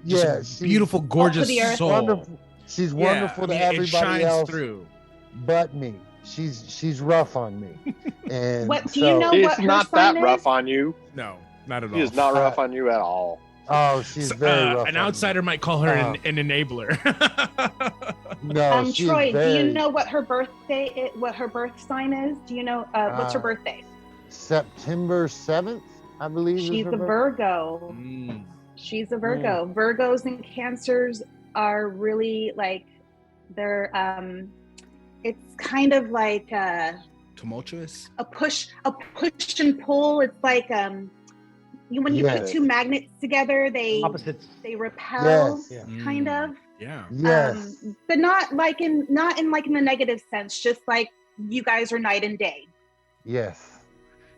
Just Yeah, a beautiful, gorgeous soul. Wonderful. She's wonderful to everybody it shines else through. but me. She's rough on me. And What do you know? She's What her not sign that is? rough on you. No, not at all. She is not rough on you at all. Oh, she's very rough. An outsider might call her an enabler. No, she's Troy, very... do you know what her birthday is, what her birth sign is? Do you know what's her birthday? September 7th, I believe. She's a Virgo. She's a Virgo. Virgos and Cancers are really like they're it's kind of like tumultuous. A push and pull. It's like when you put two magnets together, they repel, kind of. Yeah. Yes. But not in the negative sense. Just like you guys are night and day. Yes.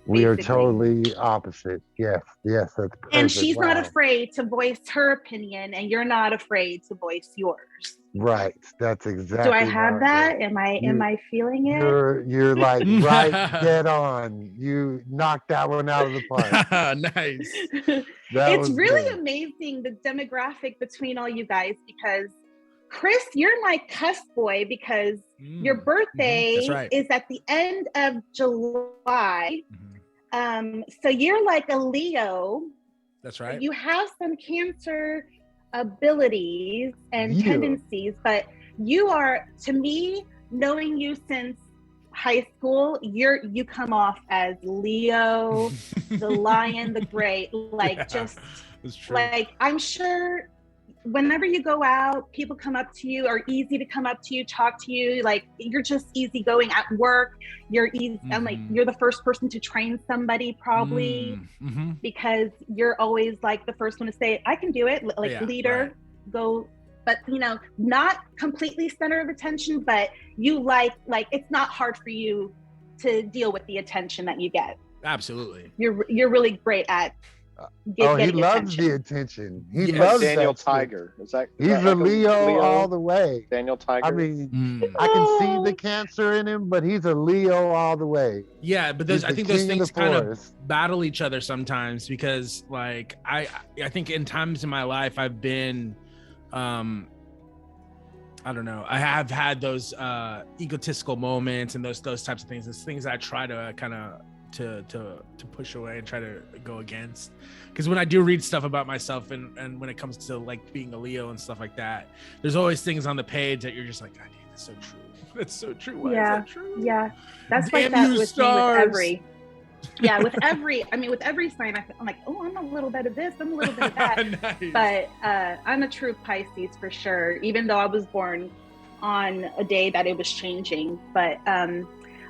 We are totally opposite. Yes, that's perfect. And she's not afraid to voice her opinion, and you're not afraid to voice yours. Right. That's exactly. Do I have that? Am I feeling it? You're like right dead on. You knocked that one out of the park. Nice. It's really amazing the demographic between all you guys, because Chris, you're my cusp boy because your birthday is at the end of July. So you're like a Leo. That's right. You have some Cancer abilities and tendencies, but you are, to me, knowing you since high school, you come off as Leo, the lion, the great, like just like, I'm sure whenever you go out, people come up to you, are easy to come up to you, talk to you, like you're just easygoing at work. You're easy. I'm like, you're the first person to train somebody probably because you're always like the first one to say, I can do it. Like leader, go, but not completely center of attention, but you like it's not hard for you to deal with the attention that you get. Absolutely. You're really great at he loves the attention. He loves Daniel Tiger. Is that he's a Leo all the way. Daniel Tiger. I mean, I can see the Cancer in him, but he's a Leo all the way. Yeah, but I think those things kind of battle each other sometimes because, like, I think in times in my life I've been, I don't know, I have had those egotistical moments and those types of things. It's things that I try to kind of to push away and try to go against, because when I do read stuff about myself and when it comes to like being a Leo and stuff like that, there's always things on the page that you're just like, God, that's so true. That's so true. Why is that true? Yeah, that's Damn like that you, with stars. me with every with every sign I'm like, oh, I'm a little bit of this, I'm a little bit of that. Nice. But I'm a true Pisces for sure, even though I was born on a day that it was changing. But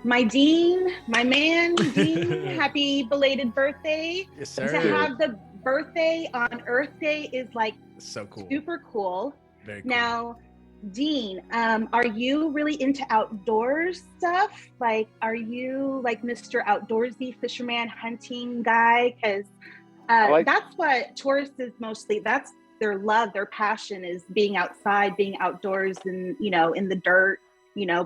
my man Dean, happy belated birthday. Yes, sir. To have the birthday on Earth Day is like so cool. Super cool. Very cool. Now, Dean, are you really into outdoors stuff? Like, are you like Mr. Outdoorsy fisherman hunting guy? Because that's what Taurus is mostly. That's their love, their passion is being outside, being outdoors, and in the dirt,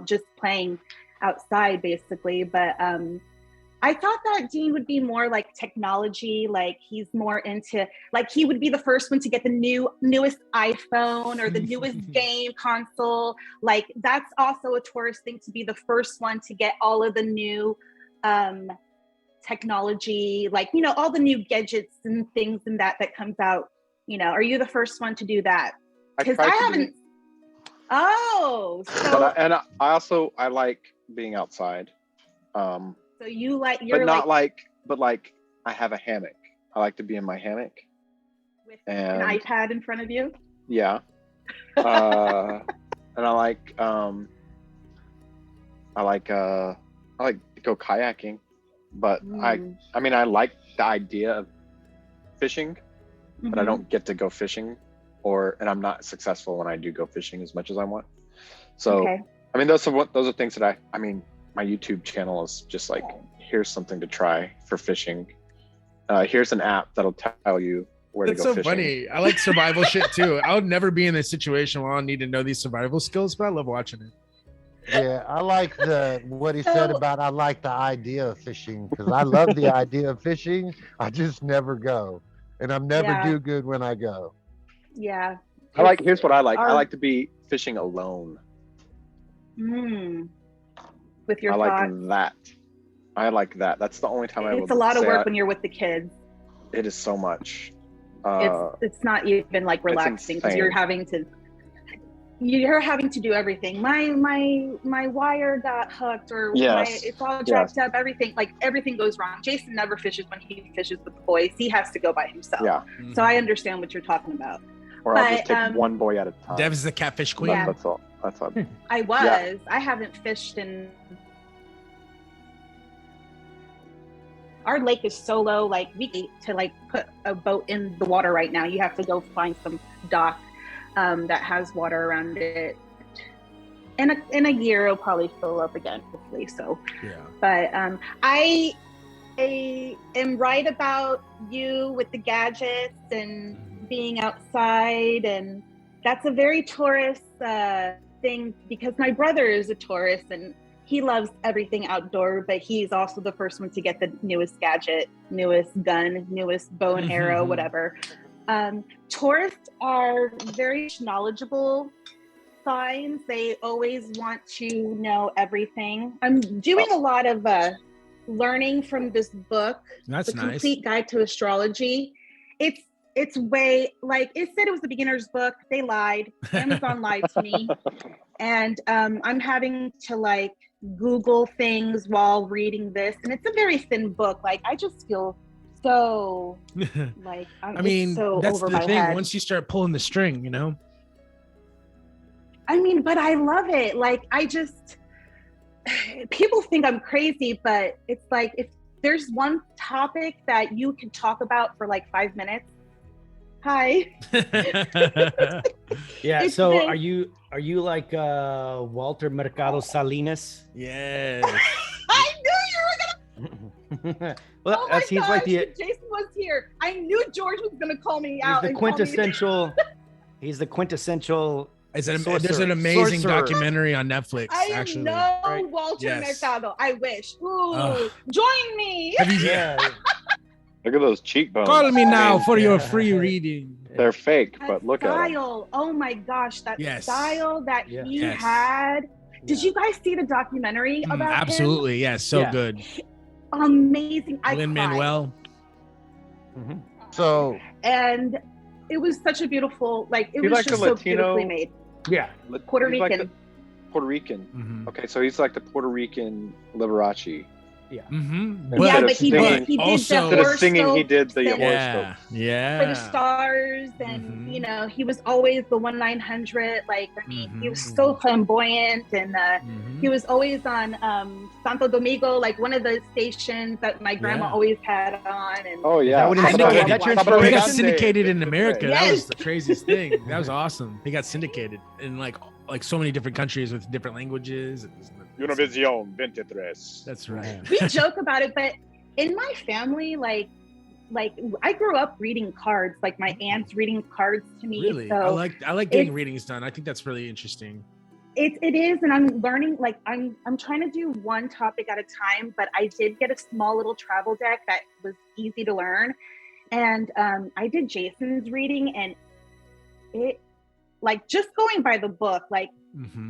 just playing outside basically. But I thought that Dean would be more like technology, like he's more into, like he would be the first one to get the newest iPhone or the newest game console. Like that's also a Taurus thing, to be the first one to get all of the new technology, like all the new gadgets and things and that comes out. Are you the first one to do that? Because I haven't. Oh, so I like being outside. So you're but I have a hammock. I like to be in my hammock with an iPad in front of you. Yeah. And I like to go kayaking, but I like the idea of fishing, but I don't get to go fishing, and I'm not successful when I do go fishing as much as I want. So, those are things that my YouTube channel is just like, here's something to try for fishing. Here's an app that'll tell you where to go fishing. It's so funny. I like survival shit too. I would never be in this situation where I'll need to know these survival skills, but I love watching it. Yeah, I like what he said about I like the idea of fishing, because I love the idea of fishing. I just never go, and I'm never do good when I go. Yeah. Here's what I like. I like to be fishing alone. With your thoughts. I like that. That's the only time it's a lot of work when you're with the kids. It is so much. It's not even like relaxing because you're having to do everything. My wire got hooked, or it's all jacked up. Everything goes wrong. Jason never fishes when he fishes with the boys. He has to go by himself. Yeah. So I understand what you're talking about. Or I'll just take one boy at a time. Dev's the catfish queen. That's all. I was. Yeah. I haven't fished in. Our lake is so low. Like we need to put a boat in the water right now. You have to go find some dock that has water around it. In a year, it'll probably fill up again, hopefully. So. Yeah. But I am right about you with the gadgets and being outside, and that's a very Taurus thing, because my brother is a Taurus and he loves everything outdoor, but he's also the first one to get the newest gadget, newest gun, newest bow and arrow, whatever. Taurus are very knowledgeable signs. They always want to know everything. I'm doing a lot of learning from this book, The Complete Guide to Astrology. It's way, it said it was the beginner's book. They lied. Amazon lied to me. And I'm having to Google things while reading this. And it's a very thin book. I just feel so I mean, so that's over the my thing. head. Once you start pulling the string, I mean, but I love it. People think I'm crazy, but it's if there's one topic that you can talk about for 5 minutes. Hi. Yeah. So are you like Walter Mercado Salinas? Yes. I knew you were gonna. Well, he's gosh, like the. Jason was here. I knew George was gonna call me out. He's the quintessential. He's the quintessential. There's an amazing documentary on Netflix. I know Walter Mercado. I wish. Ooh, join me. Look at those cheekbones. Call me now for your free reading. They're fake, that but look at them. Oh my gosh, that style that he had. Did you guys see the documentary about him? Absolutely, yes. So good. Amazing. Lin-Manuel. So. And it was such a beautiful, it was just so beautifully made. Yeah. Puerto Rican. Puerto Rican. Okay, so he's like the Puerto Rican Liberace. Yeah. But he did the horoscopes. Singing, he did the horoscopes. For the stars, and he was always the 1-900. He was so flamboyant, and he was always on Santo Domingo, one of the stations that my grandma always had on. And he got syndicated in America. That was the craziest thing. That was awesome. He got syndicated in so many different countries with different languages. Univision 23. That's right. We joke about it, but in my family, I grew up reading cards. My aunt's reading cards to me. Really, so I like getting readings done. I think that's really interesting. It is, and I'm learning. I'm trying to do one topic at a time. But I did get a small little travel deck that was easy to learn, and I did Jason's reading, and it. Just going by the book,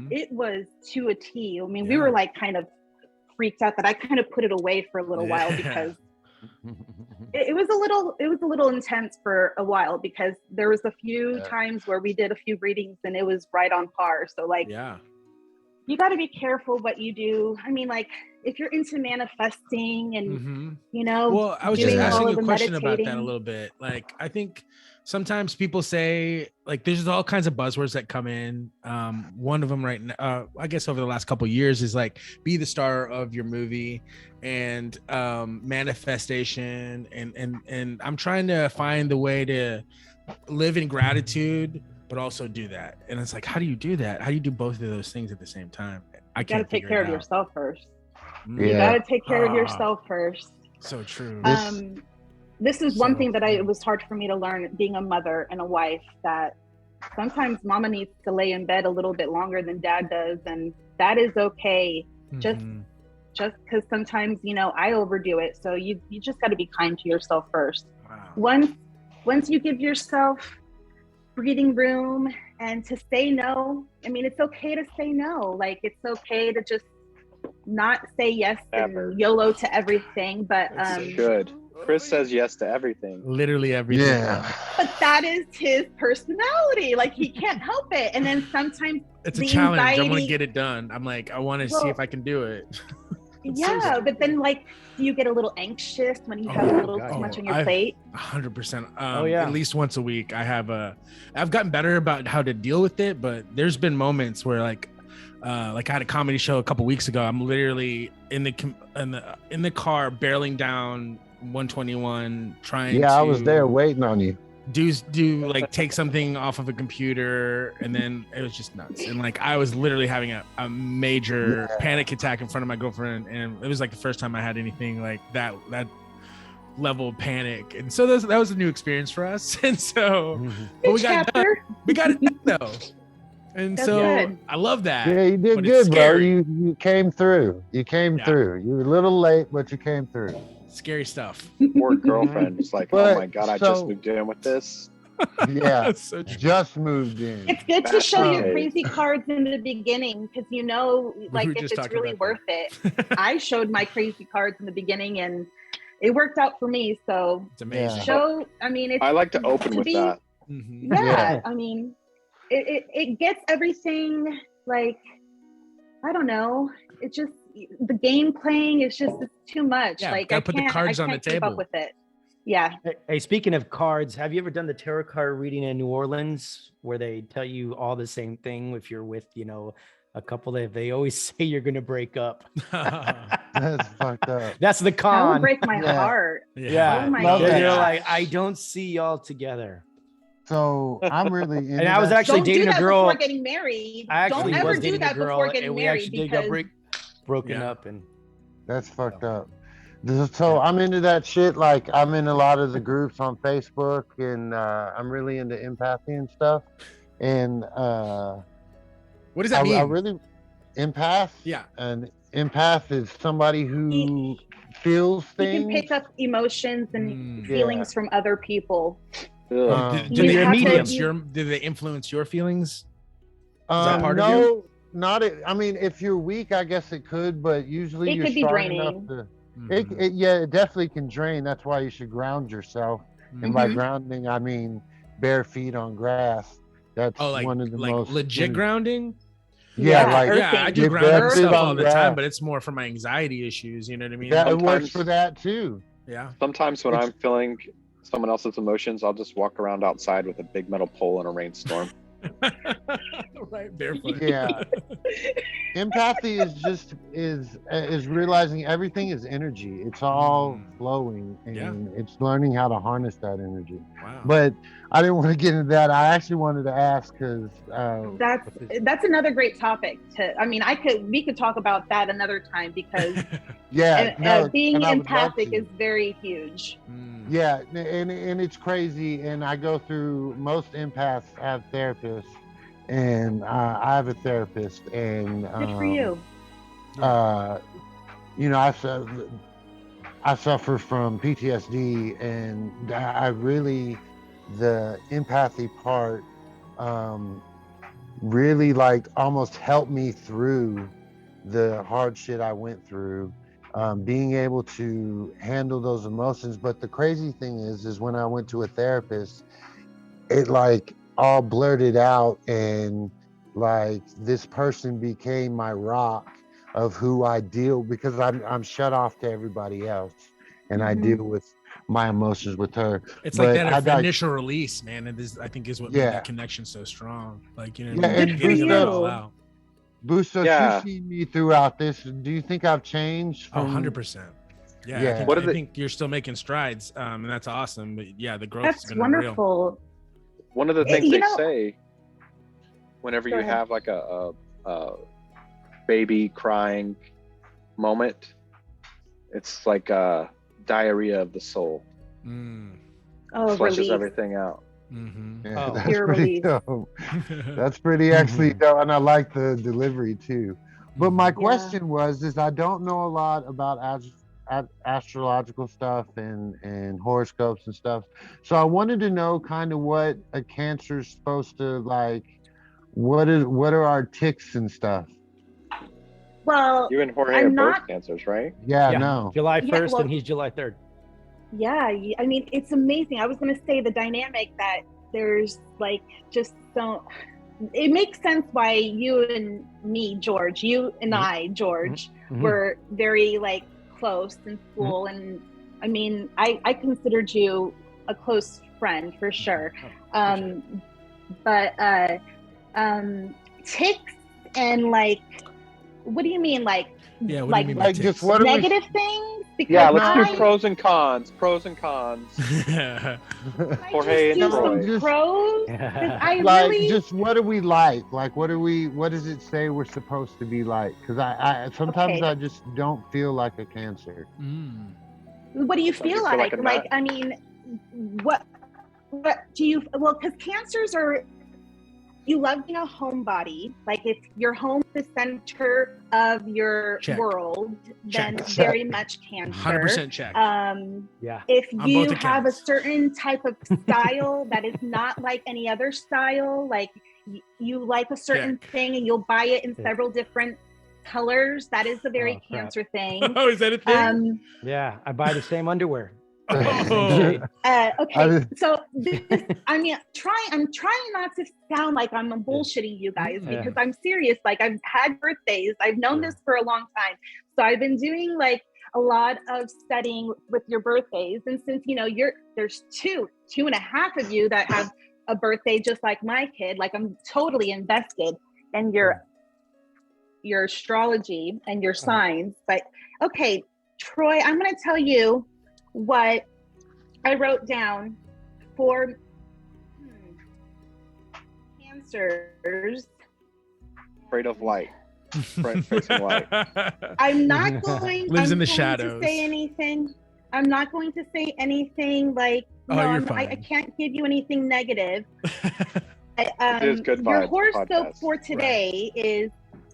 it was to a T. I mean, we were kind of freaked out that I kind of put it away for a little while because it was a little intense for a while, because there was a few times where we did a few readings and it was right on par. So you got to be careful what you do. I mean, if you're into manifesting and well, I was just asking a question about that a little bit. I think sometimes people say there's all kinds of buzzwords that come in. One of them right now, I guess over the last couple of years, is be the star of your movie and manifestation, and I'm trying to find the way to live in gratitude but also do that. And it's how do you do that? How do you do both of those things at the same time? I can't. You gotta take care of yourself first. You gotta take care of yourself first. So true. This is one thing that it was hard for me to learn being a mother and a wife, that sometimes mama needs to lay in bed a little bit longer than dad does, and that is okay. Just because sometimes, you know, I overdo it. So you just got to be kind to yourself first. Wow. Once you give yourself breathing room and to say no, I mean, it's okay to say no. Like, it's okay to just not say yes and YOLO to everything. But good. Chris says yes to everything. Literally everything. Yeah. But that is his personality. Like, he can't help it. And then sometimes it's a challenge. I want to get it done. I'm like, I want to see if I can do it. Yeah, but then, like, do you get a little anxious when you have a little too much on your plate? 100%. At least once a week. I've gotten better about how to deal with it, but there's been moments where like I had a comedy show a couple weeks ago. I'm literally in the car barreling down 121 trying to, I was there waiting on you. Do like take something off of a computer, and then it was just nuts. And like I was literally having a major panic attack in front of my girlfriend, and it was like the first time I had anything like that level of panic. And so that was a new experience for us. And so but we got it done though. And that's good. I love that. Yeah, you did good, bro. You came through. You came through. You were a little late, but you came through. Scary stuff. Poor girlfriend was like, oh my God, I just moved in with this. Yeah, just moved in. It's good to show your crazy cards in the beginning, because you know, like, if it's really worth it. I showed my crazy cards in the beginning, and it worked out for me. So it's amazing. I like to open with that. Yeah, I mean, it gets everything, like, I don't know. It just, the game playing is just, it's too much. Yeah, like, I put the cards on the table. Keep up with it. Yeah. Hey, speaking of cards, have you ever done the tarot card reading in New Orleans, where they tell you all the same thing if you're with, you know, a couple that they always say you're going to break up? That's fucked up. That's the con. That would break my heart. Yeah. Oh my God. You're like, I don't see y'all together. So I'm really into and I was actually dating a girl before getting married. I actually don't ever was dating do that a girl, before getting and we married, actually got broken up, and that's fucked up. So I'm into that shit. Like, I'm in a lot of the groups on Facebook, and I'm really into empathy and stuff. And what does that mean? I really empath. Yeah. And empath is somebody who feels things. You can pick up emotions and feelings from other people. Do they influence your feelings? Is that part of you? Not it. I mean, if you're weak, I guess it could, but usually it you're could be draining. Enough to, it definitely can drain. That's why you should ground yourself. And by grounding, I mean bare feet on grass. That's one of the most legit grounding. I do grounding stuff all the time, but it's more for my anxiety issues. You know what I mean? That it works for that too. Yeah. Sometimes when I'm feeling someone else's emotions, I'll just walk around outside with a big metal pole in a rainstorm. Right, barefoot. Yeah. Empathy is realizing everything is energy. It's all flowing, and it's learning how to harness that energy. Wow. But I didn't want to get into that. I actually wanted to ask because that's another great topic. We could talk about that another time, because being empathic is very huge. Yeah, and it's crazy. And I go through, most empaths have therapists, and I have a therapist, and good for you. You know, I suffer from PTSD, and I really, the empathy part really like almost helped me through the hard shit I went through. Being able to handle those emotions. But the crazy thing is when I went to a therapist, it like all blurted out, and like this person became my rock of who I deal, because I'm shut off to everybody else, and I deal with my emotions with her. It's like that initial release, man. And this, I think, is what made the connection so strong. Like, you know, getting it all out. Busto, you've seen me throughout this. Do you think I've changed? 100%. Yeah. I think you're still making strides, and that's awesome. But the growth has been wonderful. Unreal. One of the things they say whenever you have like a baby crying, moment. It's like diarrhea of the soul. Oh, Flushes relief. everything out. Yeah, Oh, that's pure pretty relief. dope. That's pretty actually dope, and I like the delivery too. But my question is I don't know a lot about astrological stuff and horoscopes and stuff. So I wanted to know kind of what a Cancer's supposed to like. What are our ticks and stuff? Well, you and Jorge are both Cancers, right? Yeah, no. July 1st and he's July 3rd. Yeah, I mean, it's amazing. I was going to say the dynamic that there's like just don't. It makes sense why you and me, George, you and I, George, were very like close in school, and I mean, I considered you a close friend for sure. But ticks and like, what do you mean, like? Yeah, what do you mean by just what negative things? Because let's do pros and cons. Pros and cons. Jorge and Troy. Pros? I like, really just what do we like? Like, what does it say we're supposed to be like? Because I sometimes I just don't feel like a Cancer. What do you feel like? Like, I mean, what do you? Well, because Cancers are. You love being a homebody. Like if your home is the center of your world, then very much Cancer. 100% check. If you have a certain type of style that is not like any other style, like you like a certain thing and you'll buy it in several different colors, that is a very Cancer thing. Oh, is that a thing? Yeah, I buy the same underwear. Okay, so I mean, I'm trying not to sound like I'm bullshitting you guys because I'm serious. Like I've had birthdays. I've known this for a long time. So I've been doing like a lot of studying with your birthdays. And since, you know, there's two and a half of you that have a birthday just like my kid, like I'm totally invested in your astrology and your signs. But okay, Troy, I'm going to tell you what I wrote down for Cancers. Afraid of light. Facing light. I'm not going. Lives in the going shadows. To say anything. I'm not going to say anything like. I can't give you anything negative. It is good your vibes, horoscope podcast. for today is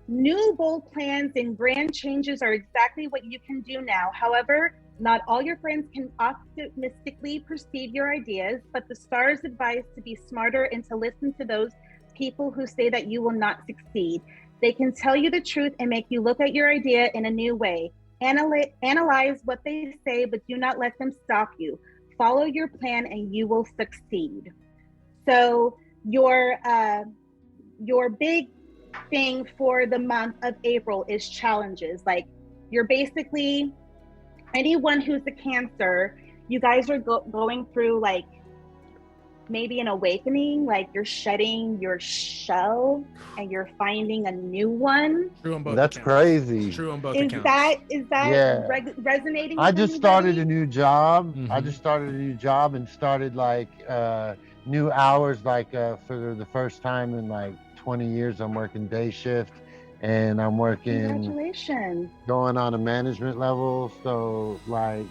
new bold plans and grand changes are exactly what you can do now. However, not all your friends can optimistically perceive your ideas, but the stars advise to be smarter and to listen to those people who say that you will not succeed. They can tell you the truth and make you look at your idea in a new way. Analyze what they say, but do not let them stop you. Follow your plan and you will succeed. So your big thing for the month of April is challenges. Like you're basically, anyone who's a Cancer, you guys are going through like maybe an awakening, like you're shedding your shell and you're finding a new one. True on both That's accounts. crazy. True on both Is accounts. that resonating with I just started a anybody? new job. I just started a new job and started like new hours, like for the first time in like 20 years, I'm working day shift and I'm working Congratulations. going on a management level. So like,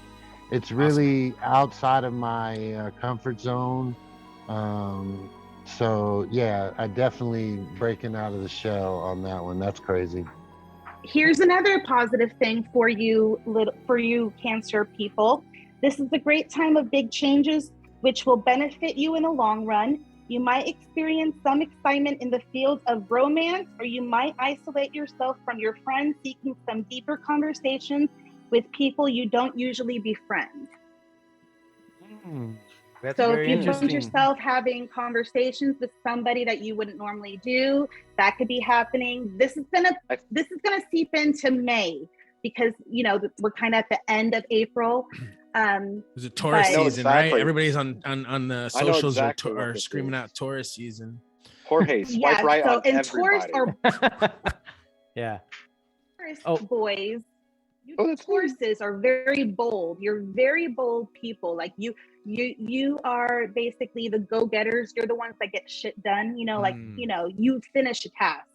it's really outside of my comfort zone. So yeah, I definitely breaking out of the shell on that one. That's crazy. Here's another positive thing for you Cancer people. This is a great time of big changes, which will benefit you in the long run. You might experience some excitement in the field of romance, or you might isolate yourself from your friends, seeking some deeper conversations with people you don't usually befriend. That's so very if you find interesting. yourself having conversations with somebody that you wouldn't normally do, that could be happening. This is gonna seep into May because we're kind of at the end of April. It's a Taurus season, right? Everybody's on the socials exactly are screaming out Taurus season. Jorge, swipe right on everybody. Taurus boys. Tauruses are very bold. You're very bold people. Like you are basically the go-getters. You're the ones that get shit done. You finish a task.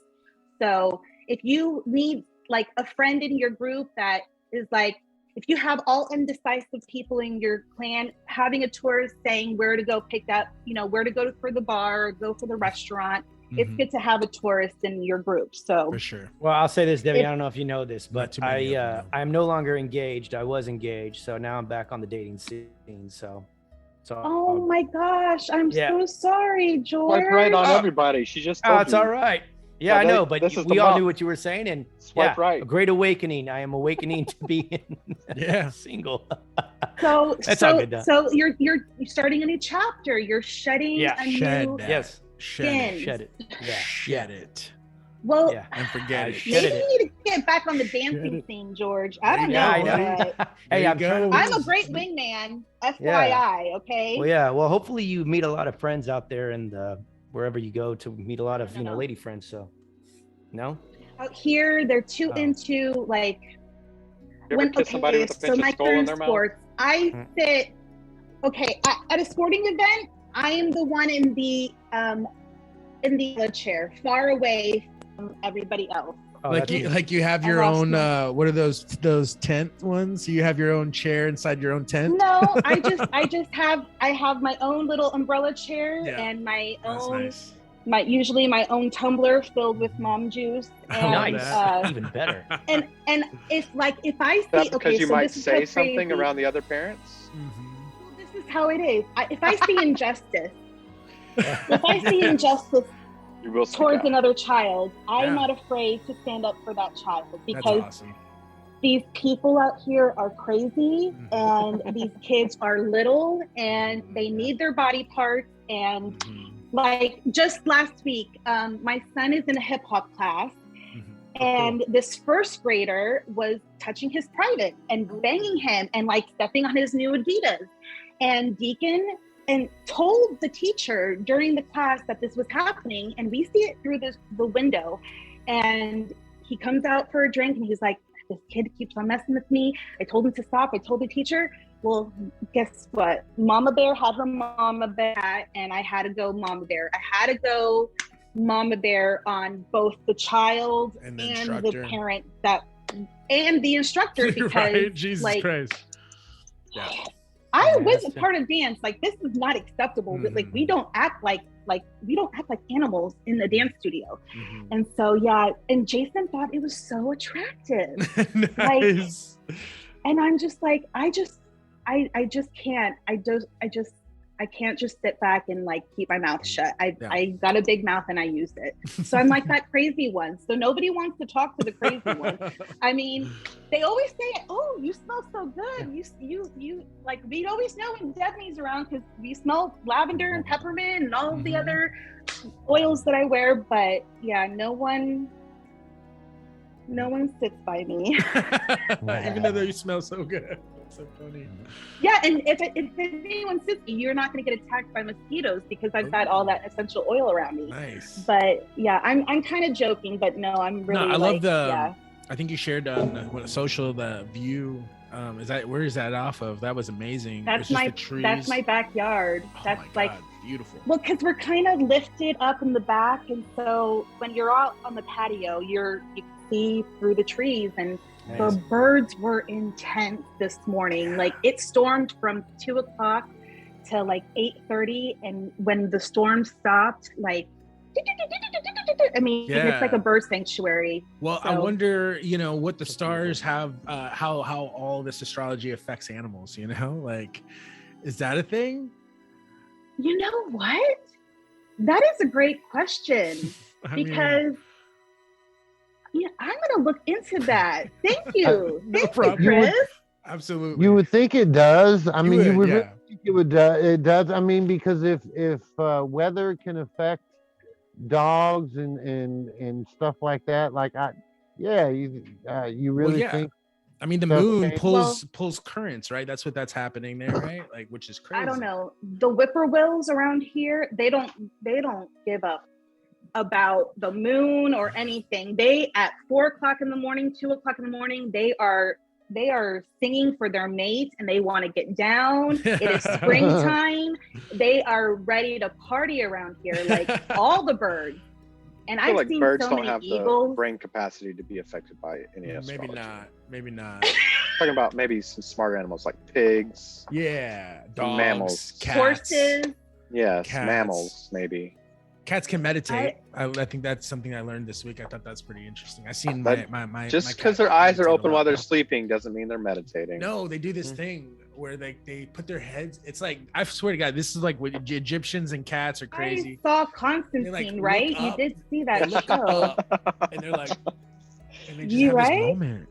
So if you need like a friend in your group that is like, if you have all indecisive people in your clan, having a tourist saying where to go pick up, where to go for the bar or go for the restaurant, it's good to have a tourist in your group. So for sure. Well, I'll say this, Debbie, I don't know if you know this, but I'm no longer engaged. I was engaged, so now I'm back on the dating scene. So oh my gosh, I'm so sorry, George. Swipe right on everybody. She just told it's all right. Yeah, I know, but we all knew what you were saying, and swipe right. A great awakening. I am awakening to being single. So that's all good. So you're starting a new chapter. You're shedding a new skin. Shed it. Yeah. Shed it. Well, and forget it. Maybe you need to get back on the dancing scene, George. I don't know. I know. Hey, I'm a great wingman. FYI, okay? Well, yeah. Well, hopefully you meet a lot of friends out there and wherever you go to meet a lot of, lady friends. So, no? Out here, they're too into like, so my current sports, I sit, at a sporting event, I am the one in the chair, far away from everybody else. Like you have your own what are those tent ones? You have your own chair inside your own tent? No, I have my own little umbrella chair and my own usually my own tumbler filled with mom juice. And, nice. Even better. And if I see because you might say something around the other parents. Mm-hmm. This is how it is. If I see injustice, towards another child, I'm not afraid to stand up for that child, because these people out here are crazy and these kids are little and they need their body parts. And like just last week, my son is in a hip hop class and this first grader was touching his private and banging him and like stepping on his new Adidas. And Deacon told the teacher during the class that this was happening, and we see it through the window. And he comes out for a drink and he's like, this kid keeps on messing with me. I told him to stop. I told the teacher. Well, guess what? Mama Bear had her Mama Bear and I had to go Mama Bear. I had to go Mama Bear on both the child and the parent and the instructor, because Jesus Christ. Yeah. I was a part of dance. Like, this is not acceptable. But like, we don't act like animals in the dance studio. And so, and Jason thought it was so attractive. Nice. And I'm just like, I just can't. I can't just sit back and like keep my mouth shut. I got a big mouth and I use it. So I'm like that crazy one. So nobody wants to talk to the crazy one. I mean, they always say, "Oh, you smell so good." You like, we always know when Devaney's around because we smell lavender and peppermint and all of the other oils that I wear. But yeah, no one sits by me. Even though you smell so good. So funny. Yeah, and if anyone sits me, you're not going to get attacked by mosquitoes because I've got all that essential oil around me. Nice. But yeah, I'm kind of joking, but no, I'm really. No, I love the. I think you shared on social the view. Where is that off of? That was amazing. That's my backyard. Oh that's my like God, beautiful. Well, because we're kind of lifted up in the back, and so when you're out on the patio, you can see through the trees and. Nice. The birds were intense this morning. Like, it stormed from 2:00 to like 8:30, and when the storm stopped, like, I mean, it's like a bird sanctuary. Well, so, I wonder, what the stars have, how all this astrology affects animals. Like, is that a thing? You know what? That is a great question because. Yeah, I'm gonna look into that. Thank you. Thank you, Chris. Absolutely. You would think it does. I mean, you would really think it would. It does. I mean, because if weather can affect dogs and stuff like that, like you really think. I mean, the moon pulls currents, right? That's happening there, right? Like, which is crazy. I don't know. The whippoorwills around here, they don't give up about the moon or anything. They at 4:00 in the morning, 2:00 in the morning, they are singing for their mate and they want to get down. It is springtime. They are ready to party around here, like all the birds. And I feel I've like seen birds so don't many have the eagles. brain capacity to be affected by any astrology. Maybe not. Talking about maybe some smart animals like pigs. Yeah, dogs, mammals. cats, Horses. Yes, Cats. mammals maybe. Cats can meditate. I think that's something I learned this week. I thought that's pretty interesting. I seen That- my Just my because cat their eyes are meditate a open lot. while they're sleeping doesn't mean they're meditating. No, they do this thing where they put their heads. It's like, I swear to God, this is like what Egyptians and cats are crazy. I saw Constantine, They, like, right? look You up. did see They that look show. up and they're like, and they just You have right? this moment.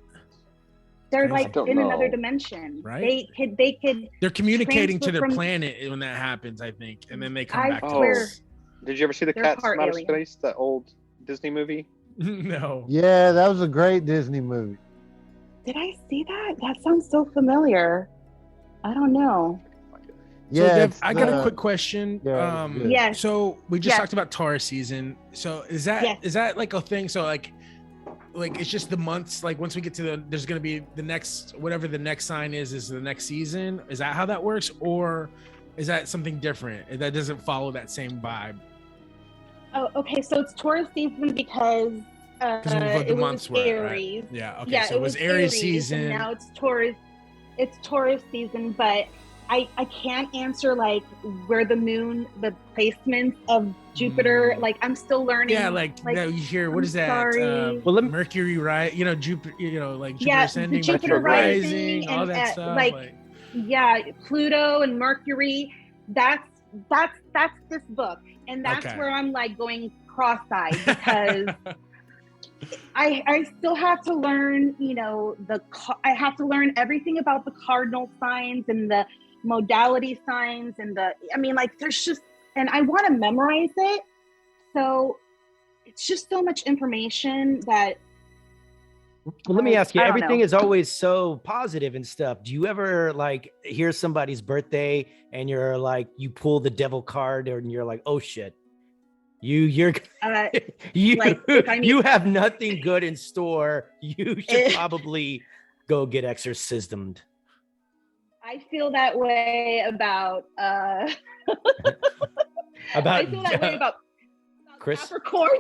They're Crazy. like Don't in know. another dimension. Right? They could. They're communicating to transfer their from- planet when that happens, I think, and then they come I back to swear. us. Did you ever see the They're Cats part from Outer alien. Space, that old Disney movie? No. Yeah, that was a great Disney movie. Did I see that? That sounds so familiar. I don't know. Yeah, So Dev, it's I got a the- quick question. Yeah, good. Yes. So we just Yes. talked about Taurus season. So is that Yes. like a thing? So like it's just the months. Like once we get to there's gonna be the next, whatever the next sign is the next season. Is that how that works, or is that something different that doesn't follow that same vibe? Oh, okay. So it's Taurus season because Because the it months was were Aries. right? Yeah. Okay. Yeah, so it was Aries season. And now it's Taurus. It's Taurus season, but I can't answer like where the moon, the placements of Jupiter. Like I'm still learning. Yeah, like you hear what I'm is that? sorry. Mercury, right? Jupiter. like Jupiter Yeah, ascending, Jupiter Mercury rising, all and that stuff. yeah, Pluto and Mercury. That's this book, and that's Okay. where I'm like going cross-eyed because I still have to learn. I have to learn everything about the cardinal signs and the modality signs and there's just, and I want to memorize it. So it's just so much information that. Well, let me ask you, I don't everything know. is always so positive and stuff. Do you ever like hear somebody's birthday and you're like, you pull the devil card and you're like, oh shit, you're you like, if I need- you have nothing good in store. You should probably go get exorcismed. I feel that way about I feel that way about Chris? Capricorn.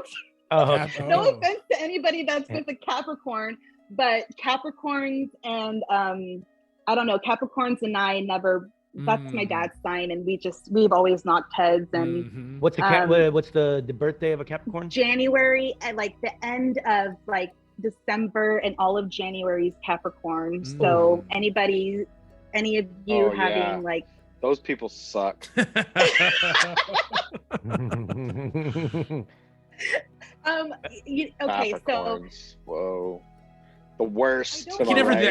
Oh, No offense to anybody that's with a Capricorn, but Capricorns and I don't know, Capricorns and I never. That's my dad's sign, and we've always knocked heads. And what's what's the birthday of a Capricorn? January, and like the end of like December and all of January's Capricorn. So any of you having like those people suck. Okay, so Capricorns. Whoa, the worst. I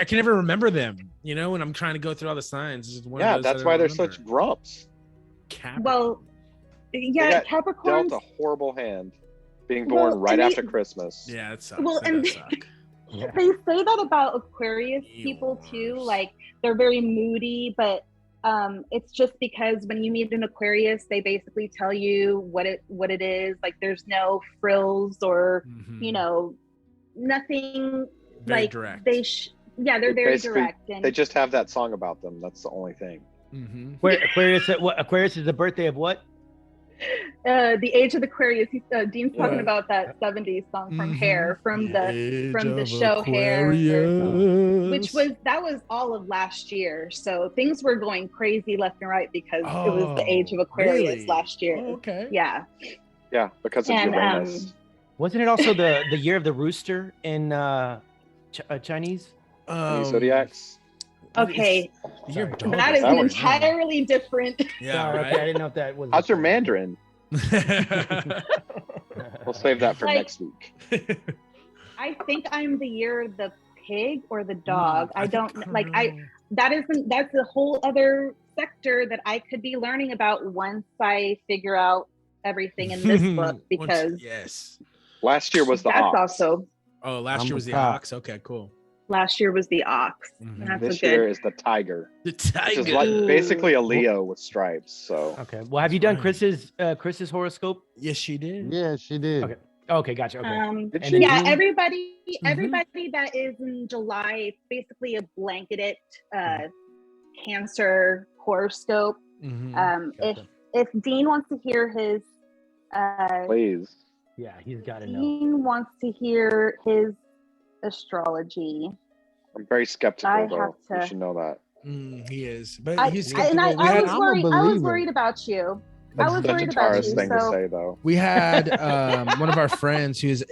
can never remember them. When I'm trying to go through all the signs. This is one of those that's that I why they're remember. such grumps. well, yeah, Capricorn dealt a horrible hand, being born right after Christmas. Yeah, it sucks. Well, That and does suck. they say that about Aquarius people too. Like they're very moody, but it's just because when you meet an Aquarius, they basically tell you what it is. Like there's no frills or nothing. Very like direct. They're very direct, and They just have that song about them. That's the only thing. Aquarius is the birthday of what? The age of Aquarius. Dean's talking about that 70s song from Hair, from the show Hair, which was all of last year. So things were going crazy left and right because it was the age of Aquarius last year. Oh, okay. Yeah. Yeah, because of Uranus. Wasn't it also the year of the rooster in Chinese? Zodiacs. Okay, You're that is an entirely different. Yeah, Sorry, right? okay, I didn't know if that was. How's your Mandarin? We'll save that for next week. I think I'm the year of the pig or the dog. I don't like. That's a whole other sector that I could be learning about once I figure out everything in this book, because last year was the that's ox. also. Oh, last year was the ox. Okay, cool. Last year was the ox. That's This year is the tiger. The tiger. Which is like basically a Leo with stripes. So okay. Well, have you done Chris's horoscope? Yes, she did. Yeah, she did. Okay. Okay, gotcha. Okay. Everybody that is in July, it's basically a blanketed Cancer horoscope. If Dean wants to hear his please. Yeah, he's got to know. Dean wants to hear his astrology. I'm very skeptical, though. to- You should know that. He is, but I he's was worried about you. That's I was such worried a about Taurus you. thing to So say, though. We had one of our friends who's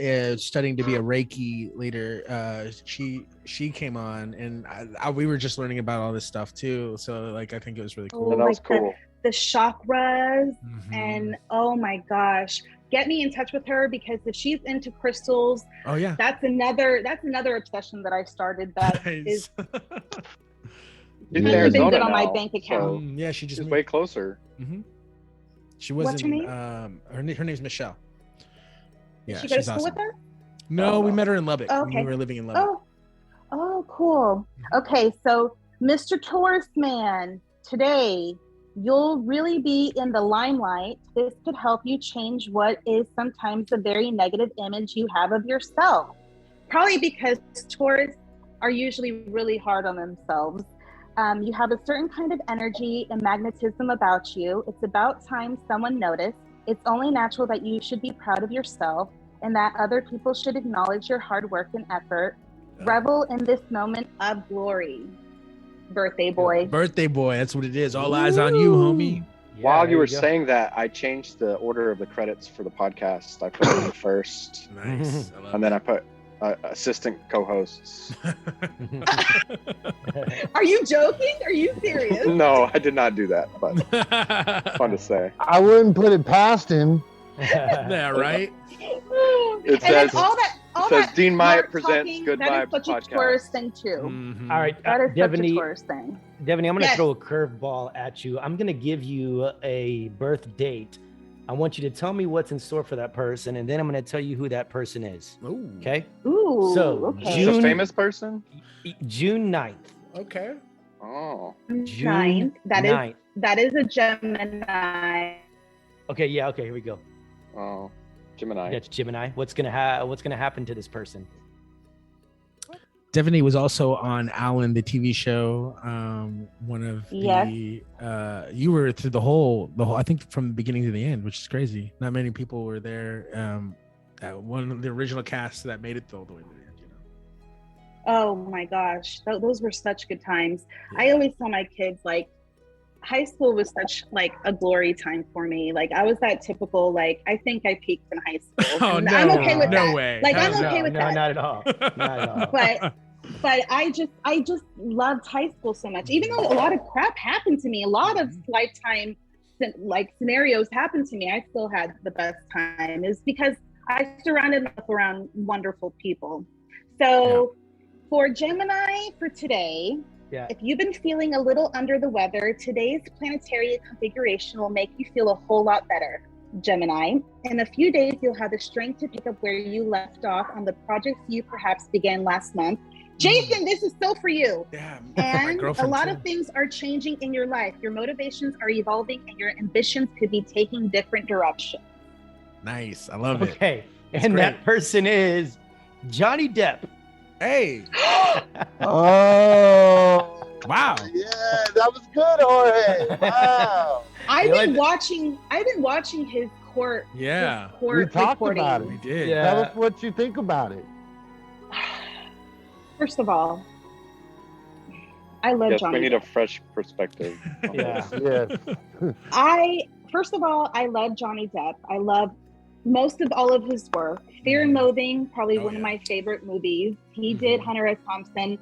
studying to be a Reiki leader. She came on, and we were just learning about all this stuff too. So like, I think it was really cool. That was cool. The chakras, and oh my gosh, get me in touch with her, because if she's into crystals, oh yeah, that's another obsession that I started. That is She's in been Arizona good on my now, bank account. so yeah, she just she's moved. way closer. She was What's her name? Her name's Michelle. Yeah, Did she go to she's school awesome. with her? No, we met her in Lubbock. Oh, okay. We were living in Lubbock. Oh, cool. Okay, so Mr. Taurus man, today you'll really be in the limelight. This could help you change what is sometimes a very negative image you have of yourself. Probably because Taurus are usually really hard on themselves. You have a certain kind of energy and magnetism about you. It's about time someone noticed. It's only natural that you should be proud of yourself and that other people should acknowledge your hard work and effort. Revel in this moment of glory. Birthday boy. Birthday boy, that's what it is. All eyes on you, homie. Yeah, While there you were go. saying that, I changed the order of the credits for the podcast. I put it in first, Nice. I love and then I put assistant co-hosts. Are you joking? Are you serious? No, I did not do that, but it. fun to say. I wouldn't put it past him. Yeah, right. It And then says, all that says Dean Myatt smart presents talking, Good that Vibes is such a podcast. Taurus thing too. All right, That is such a Devaney, Taurus thing. Devaney, I'm going to Yes. throw a curveball at you. I'm going to give you a birth date. I want you to tell me what's in store for that person, and then I'm going to tell you who that person is. Ooh. Okay? Ooh, So, okay. It's June- a famous person? June 9th. Okay. Oh. June Ninth. 9th. That is a Gemini. Okay, yeah, okay, here we go. Oh. Gemini. That's Gemini. What's gonna happen to this person? Devaney was also on Alan, the TV show. One of Yes. the you were through the whole I think from the beginning to the end, which is crazy. Not many people were there. One of the original cast that made it all the way to the end, you know. Oh my gosh, those were such good times. I always tell my kids, like, high school was such like a glory time for me. Like, I was that typical, like, I think I peaked in high school. Oh, And no, I'm okay with no that. way. Like, Hell I'm okay no, with no, that. not at all. Not at all. But I just loved high school so much. Even though a lot of crap happened to me, a lot of lifetime like scenarios happened to me, I still had the best time. Is because I surrounded myself around wonderful people. So for Gemini for today, if you've been feeling a little under the weather, today's planetary configuration will make you feel a whole lot better. Gemini, in a few days, you'll have the strength to pick up where you left off on the projects you perhaps began last month. Jason, this is so for you. Yeah, and a lot of things are changing in your life. Your motivations are evolving and your ambitions could be taking different directions. Nice. I love it. Okay. That's And great. that person is Johnny Depp. Hey. Oh. Wow. Yeah, that was good, Jorge. Wow. I've been watching his court. Yeah. His court We talked recording. about it. We did. Yeah. Tell us what you think about it. First of all, I love Yes, Johnny we need Depp. a fresh perspective. on Yeah. this. Yes. First of all, I love Johnny Depp. I love most of all of his work. Fear and Loathing, probably one of my favorite movies. He did Hunter S. Thompson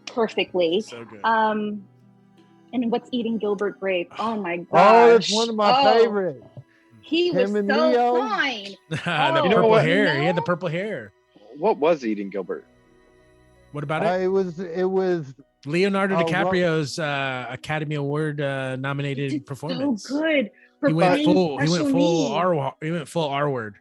perfectly. So good. And What's Eating Gilbert Grape? Oh my gosh. Oh, that's one of my favorites. He was Him and so Leo. fine. The Oh, purple what? hair. He had the purple hair. What was Eating Gilbert? What about it? It was Leonardo Oh, DiCaprio's Academy Award nominated Did performance. so good. For He went playing full. He went special full needs. R. He went full R word,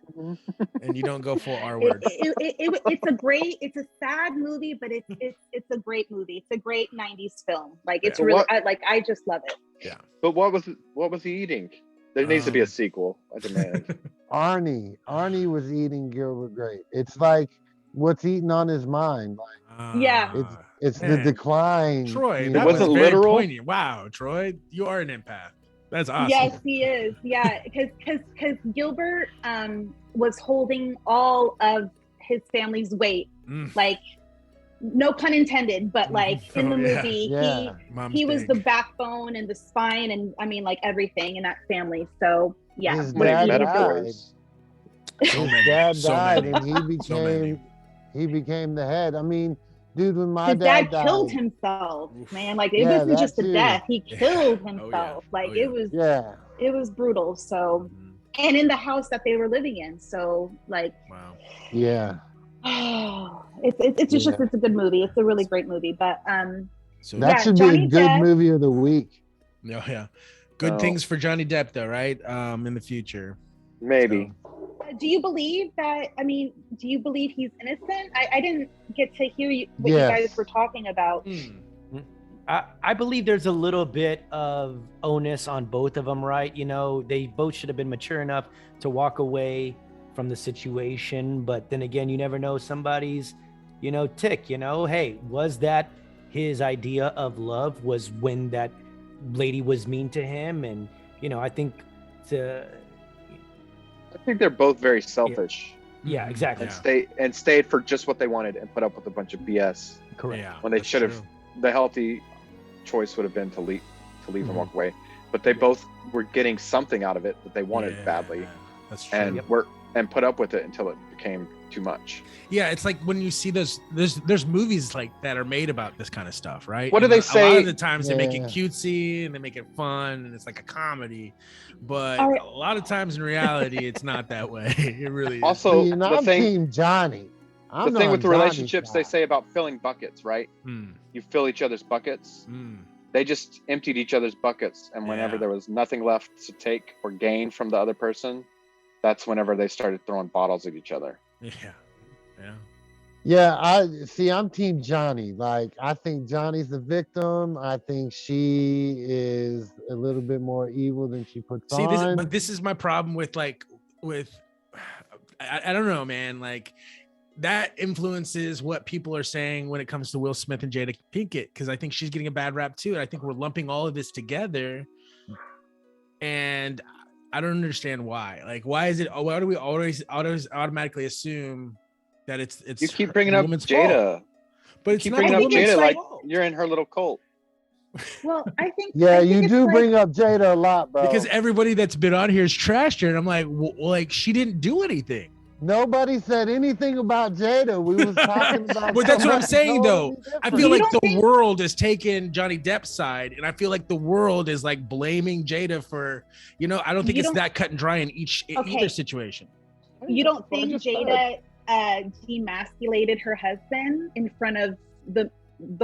and you don't go full R word. It's a sad movie, but it's a great movie. It's a great 90s film. Like, it's Yeah. really, What- I just love it. Yeah. But what was he eating? There needs to be a sequel. I demand. Arnie. Arnie was eating Gilbert Grape. It's like what's eating on his mind. Like Yeah. it's the man. decline. Troy, you that know? was wasn't very literal? poignant. Wow, Troy, you are an empath. That's awesome. Yes, he is. Yeah, because Gilbert, was holding all of his family's weight. Like, no pun intended, but like in the movie, he was the backbone and the spine, and I mean, like everything in that family. So yeah, his dad died. So many, dad so died, many, and he became the head. I mean, dude, when my his dad died, killed himself, man. Like it wasn't just a death; he killed himself. Like it was brutal. So, and in the house that they were living in. So, like, it's just it's a good movie. It's a really great movie. But so that should be a good movie of the week. Good things for Johnny Depp, though, right? In the future, maybe. Do you believe that? I mean, do you believe he's innocent? I didn't get to hear what you guys were talking about. I believe there's a little bit of onus on both of them, right? You know, they both should have been mature enough to walk away from the situation. But then again, you never know somebody's, tick, hey, was that his idea of love, was when that lady was mean to him? And, I think I think they're both very selfish. Yeah, exactly. And stayed for just what they wanted and put up with a bunch of BS. Correct. Yeah, when they should have, the healthy choice would have been to leave and walk away. But they both were getting something out of it that they wanted badly. That's true. And and put up with it until it became too much. Yeah, it's like when you see there's movies like that are made about this kind of stuff, right? What do they say? A lot of the times they make it cutesy and they make it fun and it's like a comedy, but a lot of times in reality it's not that way. It really is. Also, I'm Team Johnny. The thing with the relationships, they say about filling buckets, right? You fill each other's buckets. They just emptied each other's buckets, and whenever there was nothing left to take or gain from the other person, that's whenever they started throwing bottles at each other. I'm Team Johnny. Like, I think Johnny's the victim. I think she is a little bit more evil than she puts on. This is my problem with I don't know, man. Like, that influences what people are saying when it comes to Will Smith and Jada Pinkett, because I think she's getting a bad rap too. And I think we're lumping all of this together, and I don't understand why. Like, why do we always automatically assume that it's you keep bringing up Jada fault? But it's you not bringing up Jada like fault. You're in her little cult. Well, I think you do bring up Jada a lot, bro, because everybody that's been on here is trashed her, and I'm like, well, like, she didn't do anything. Nobody said anything about Jada. We was talking about. But that's what I'm saying, though. I feel like the world is taking Johnny Depp's side, and I feel like the world is like blaming Jada for, I don't think it's that cut and dry in either situation. You don't think Jada demasculated her husband in front of the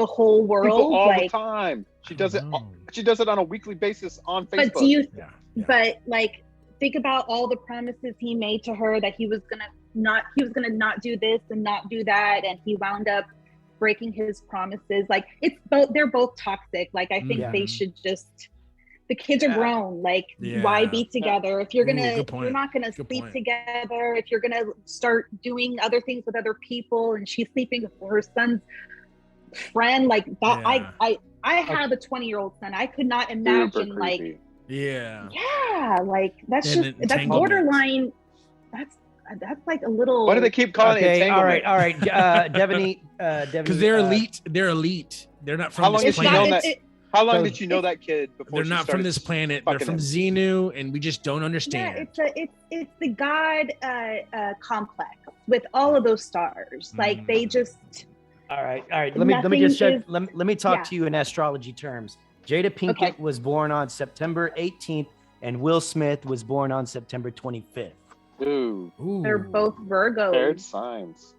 whole world? People all the time. She does it. She does it on a weekly basis on Facebook. But do you? But like, think about all the promises he made to her that he was gonna not do this and not do that, and he wound up breaking his promises. Like, they're both toxic. Like, I think they should just. The kids are grown. Like, why be together if you're not gonna sleep together? If you're gonna start doing other things with other people, and she's sleeping with her son's friend, like that. I have a 20-year-old son. I could not imagine like. Like that's borderline. That's like a little. Why do they keep calling it entanglement? All right. Devaney, because they're elite. They're not from this planet. How long did you know that kid before? They're not from this planet. They're from Xenu, and we just don't understand. It's the God complex with all of those stars. Like, they just. All right. Let me talk to you in astrology terms. Jada Pinkett was born on September 18th, and Will Smith was born on September 25th. Ooh. They're both Virgos. Paired signs.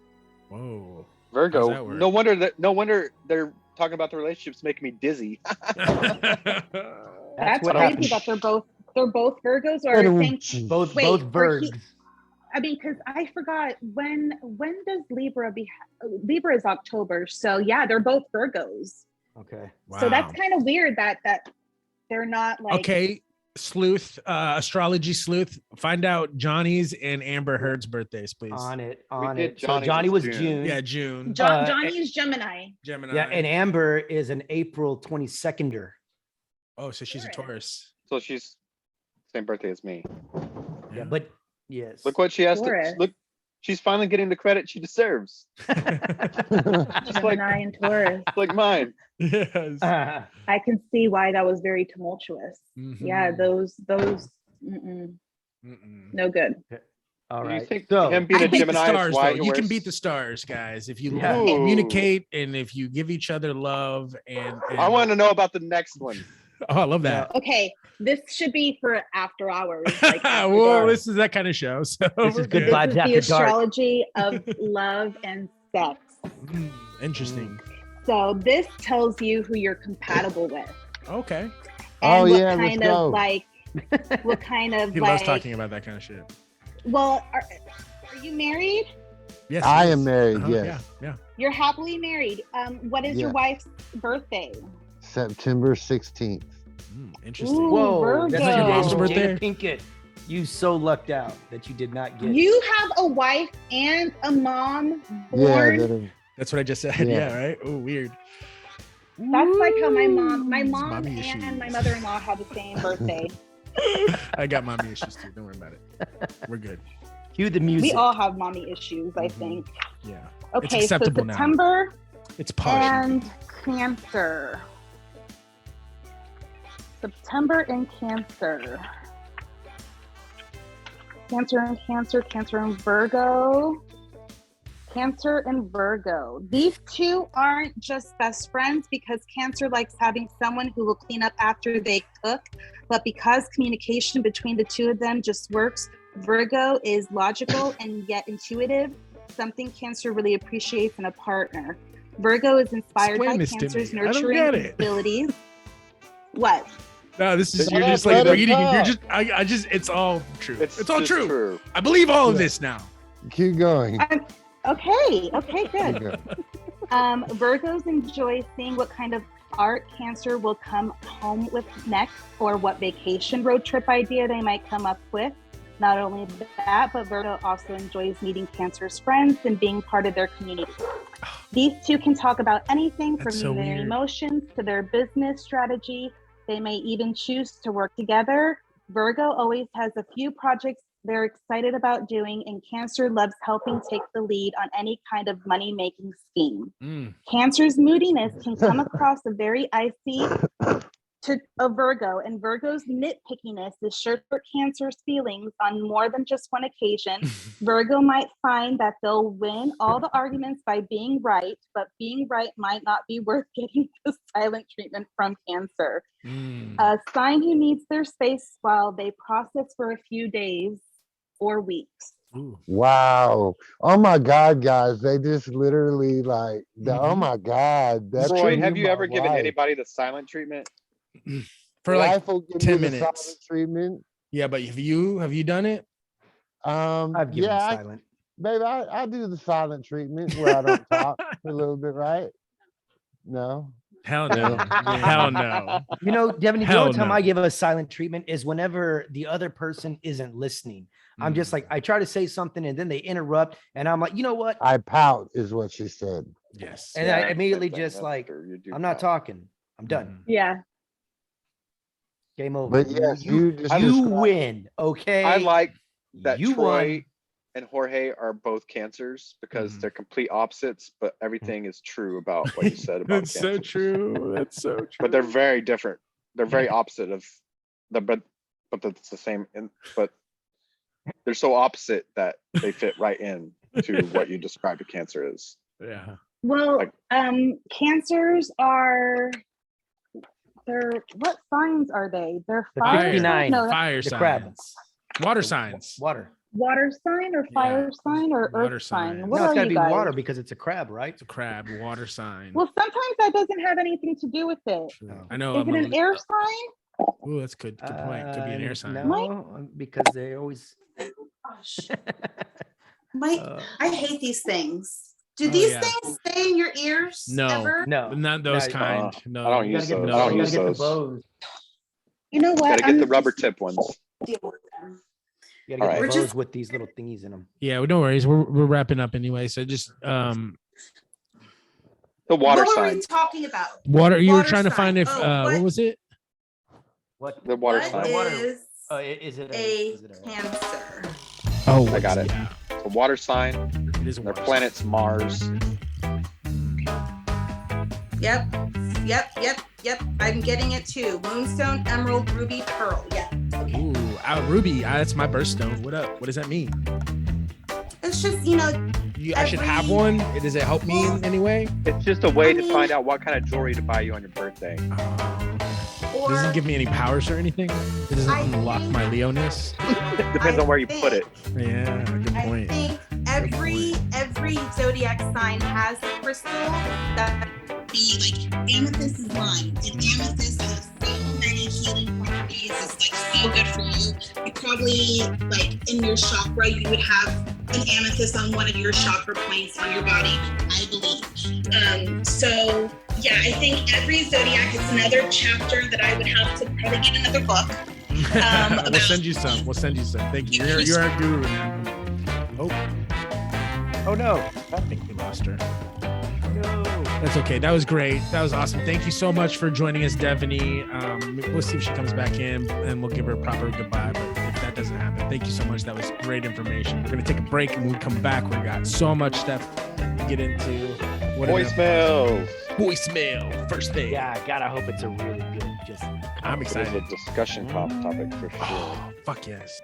Whoa. Virgo. No wonder they're talking about the relationships making me dizzy. That's crazy that they're both Virgos, or I think both Virgos. I mean, because I forgot when does Libra Libra is October, so yeah, they're both Virgos. Okay. Wow. So that's kind of weird that they're not like. Okay, sleuth, astrology sleuth, find out Johnny's and Amber Heard's birthdays, please. On it. So Johnny was June. Yeah, June. Johnny's Gemini. Yeah, and Amber is an April 22nd. Oh, so she's a Taurus. So she's same birthday as me. Yeah, but Yes. Look what she has Taurus. to look. She's finally getting the credit she deserves. Gemini and Taurus. Like mine. Yes. I can see why that was very tumultuous. Mhm. Yeah, those no good. All Do you right. think So him being You a beat the Gemini stars, is why though. he You can wears- beat the stars, guys, if you Yeah. communicate and if you give each other love and I want to know about the next one. Oh, I love that. Okay, this should be for after hours. Like after Well, dark. this is that kind of show. So This we're is good This vibes is the after dark. astrology of love and sex. Interesting. So this tells you who you're compatible with. Okay. And Oh, what yeah, let's kind go. of like what kind of He like loves talking about that kind of shit. well are you married? Yes. I yes. am married. Uh-huh, Yes. Yeah. You're happily married. What is your Yeah. wife's birthday? September 16th. Interesting. Ooh, Whoa, that's Virgo. your Mom's mom's birthday? birthday. Pinkett. You so lucked out that you did not get. You have a wife and a mom Yeah, born. That's what I just said. Yeah. Yeah, right? Oh, weird. That's like how my mom mommy and my issues. mother-in-law had the same birthday. I got mommy issues too. Don't worry about it. We're good. Cue the music. We all have mommy issues, I think. Yeah. Okay, so acceptable now. September It's polished. and Cancer. September and Cancer. Cancer and Cancer, Cancer and Virgo. Cancer and Virgo. These two aren't just best friends because Cancer likes having someone who will clean up after they cook, but because communication between the two of them just works, Virgo is logical and yet intuitive, something Cancer really appreciates in a partner. Virgo is inspired Explain by this to Cancer's me. I don't nurturing get it. abilities. What? No, this is Shut you're up, just like let him reading. You're talk. just I just it's all true. It's all just true. I believe all of this now. Keep going. Okay, good. Keep going. Virgos enjoy seeing what kind of art Cancer will come home with next, or what vacation road trip idea they might come up with. Not only that, but Virgo also enjoys meeting Cancer's friends and being part of their community. These two can talk about anything from That's so their weird. emotions to their business strategy. They may even choose to work together. Virgo always has a few projects they're excited about doing, and Cancer loves helping take the lead on any kind of money-making scheme. Cancer's moodiness can come across as very icy to a Virgo, and Virgo's nitpickiness is sure to hurt Cancer's feelings on more than just one occasion. Virgo might find that they'll win all the arguments by being right, but being right might not be worth getting the silent treatment from Cancer. A sign who needs their space while they process for a few days or weeks. Wow. Oh my God, guys. They just literally like, oh my God. That's Roy, true, have you my ever given wife. anybody the silent treatment? For like Wife will give 10 me the minutes. silent treatment. Yeah, but have you done it? I've given yeah, silent. Babe, I do the silent treatment where I don't talk for a little bit, right? No. Hell no. Hell no. You know, Devaney, the Hell only time no. I give a silent treatment is whenever the other person isn't listening. I'm just like, I try to say something and then they interrupt, and I'm like, you know what? I pout is what she said. Yes. And Yeah, I immediately same thing. just That's like, true. You do I'm not that. talking. I'm done. Yeah. Game over. But yes, you just you described- win. Okay. I like that you Troy won. and Jorge are both Cancers because they're complete opposites, but everything is true about what you said about That's so Cancers. true. That's so true. But they're very different. They're very opposite of the but it's the same. But they're so opposite that they fit right in to what you described a Cancer is. Yeah. Well, Like- Cancers they're what signs are they? They're The fire. 59. No, Fire The crab. signs. Water signs. Water. water sign or fire sign or Water earth sign? sign. What No, it's are gotta you be guys? water because it's a crab, right? It's a crab, water sign. Well, sometimes that doesn't have anything to do with it. I know. Is it an air sign? Oh, that's good. Good point. Could be an air sign. No, because they always. Gosh. Mike, I hate these things. Do Oh, these yeah. things stay in your ears No. ever? No, Not those No, kind. No. I don't You use gotta get those. the, I don't you use gotta get the those. bows. You know what? Gotta get the rubber tip ones. Deal with them. You gotta get Alright. the We're bows just- with these little thingies in them. Yeah, well, no worries. We're wrapping up anyway. So just The water What were sign. we talking about? water. You were Water trying to sign. find if Oh, what was it? What? The water What sign. Water. is Is it a is it Cancer? Oh, I got it. Yeah. It's a water sign. It is. Their planet's Mars. Yep. I'm getting it too. Moonstone, emerald, ruby, pearl. Yeah. Okay. Ooh, ruby. That's my birthstone. What up? What does that mean? It's just, I should have one. Does it help me in any way? It's just a way to find out what kind of jewelry to buy you on your birthday. It doesn't give me any powers or anything. It doesn't unlock my Leoness. Depends on where you put it. Yeah, good point. I think every zodiac sign has a crystal that be like amethyst is mine, and amethyst has so many healing properties. It's like so good for you. You probably like in your chakra, you would have an amethyst on one of your chakra points on your body, I believe. So yeah, I think every zodiac is another chapter that I would have to probably get another book. We'll send you some. Thank you. You're our guru now. Oh no. I think we lost her. No. That's okay. That was great. That was awesome. Thank you so much for joining us, Devaney. We'll see if she comes back in and we'll give her a proper goodbye. But if that doesn't happen, thank you so much. That was great information. We're going to take a break and when we come back, we got so much stuff to get into. Voicemail. First thing. Yeah, God, I hope it's a really good. I'm excited. It's a discussion topic for sure. Oh, fuck yes.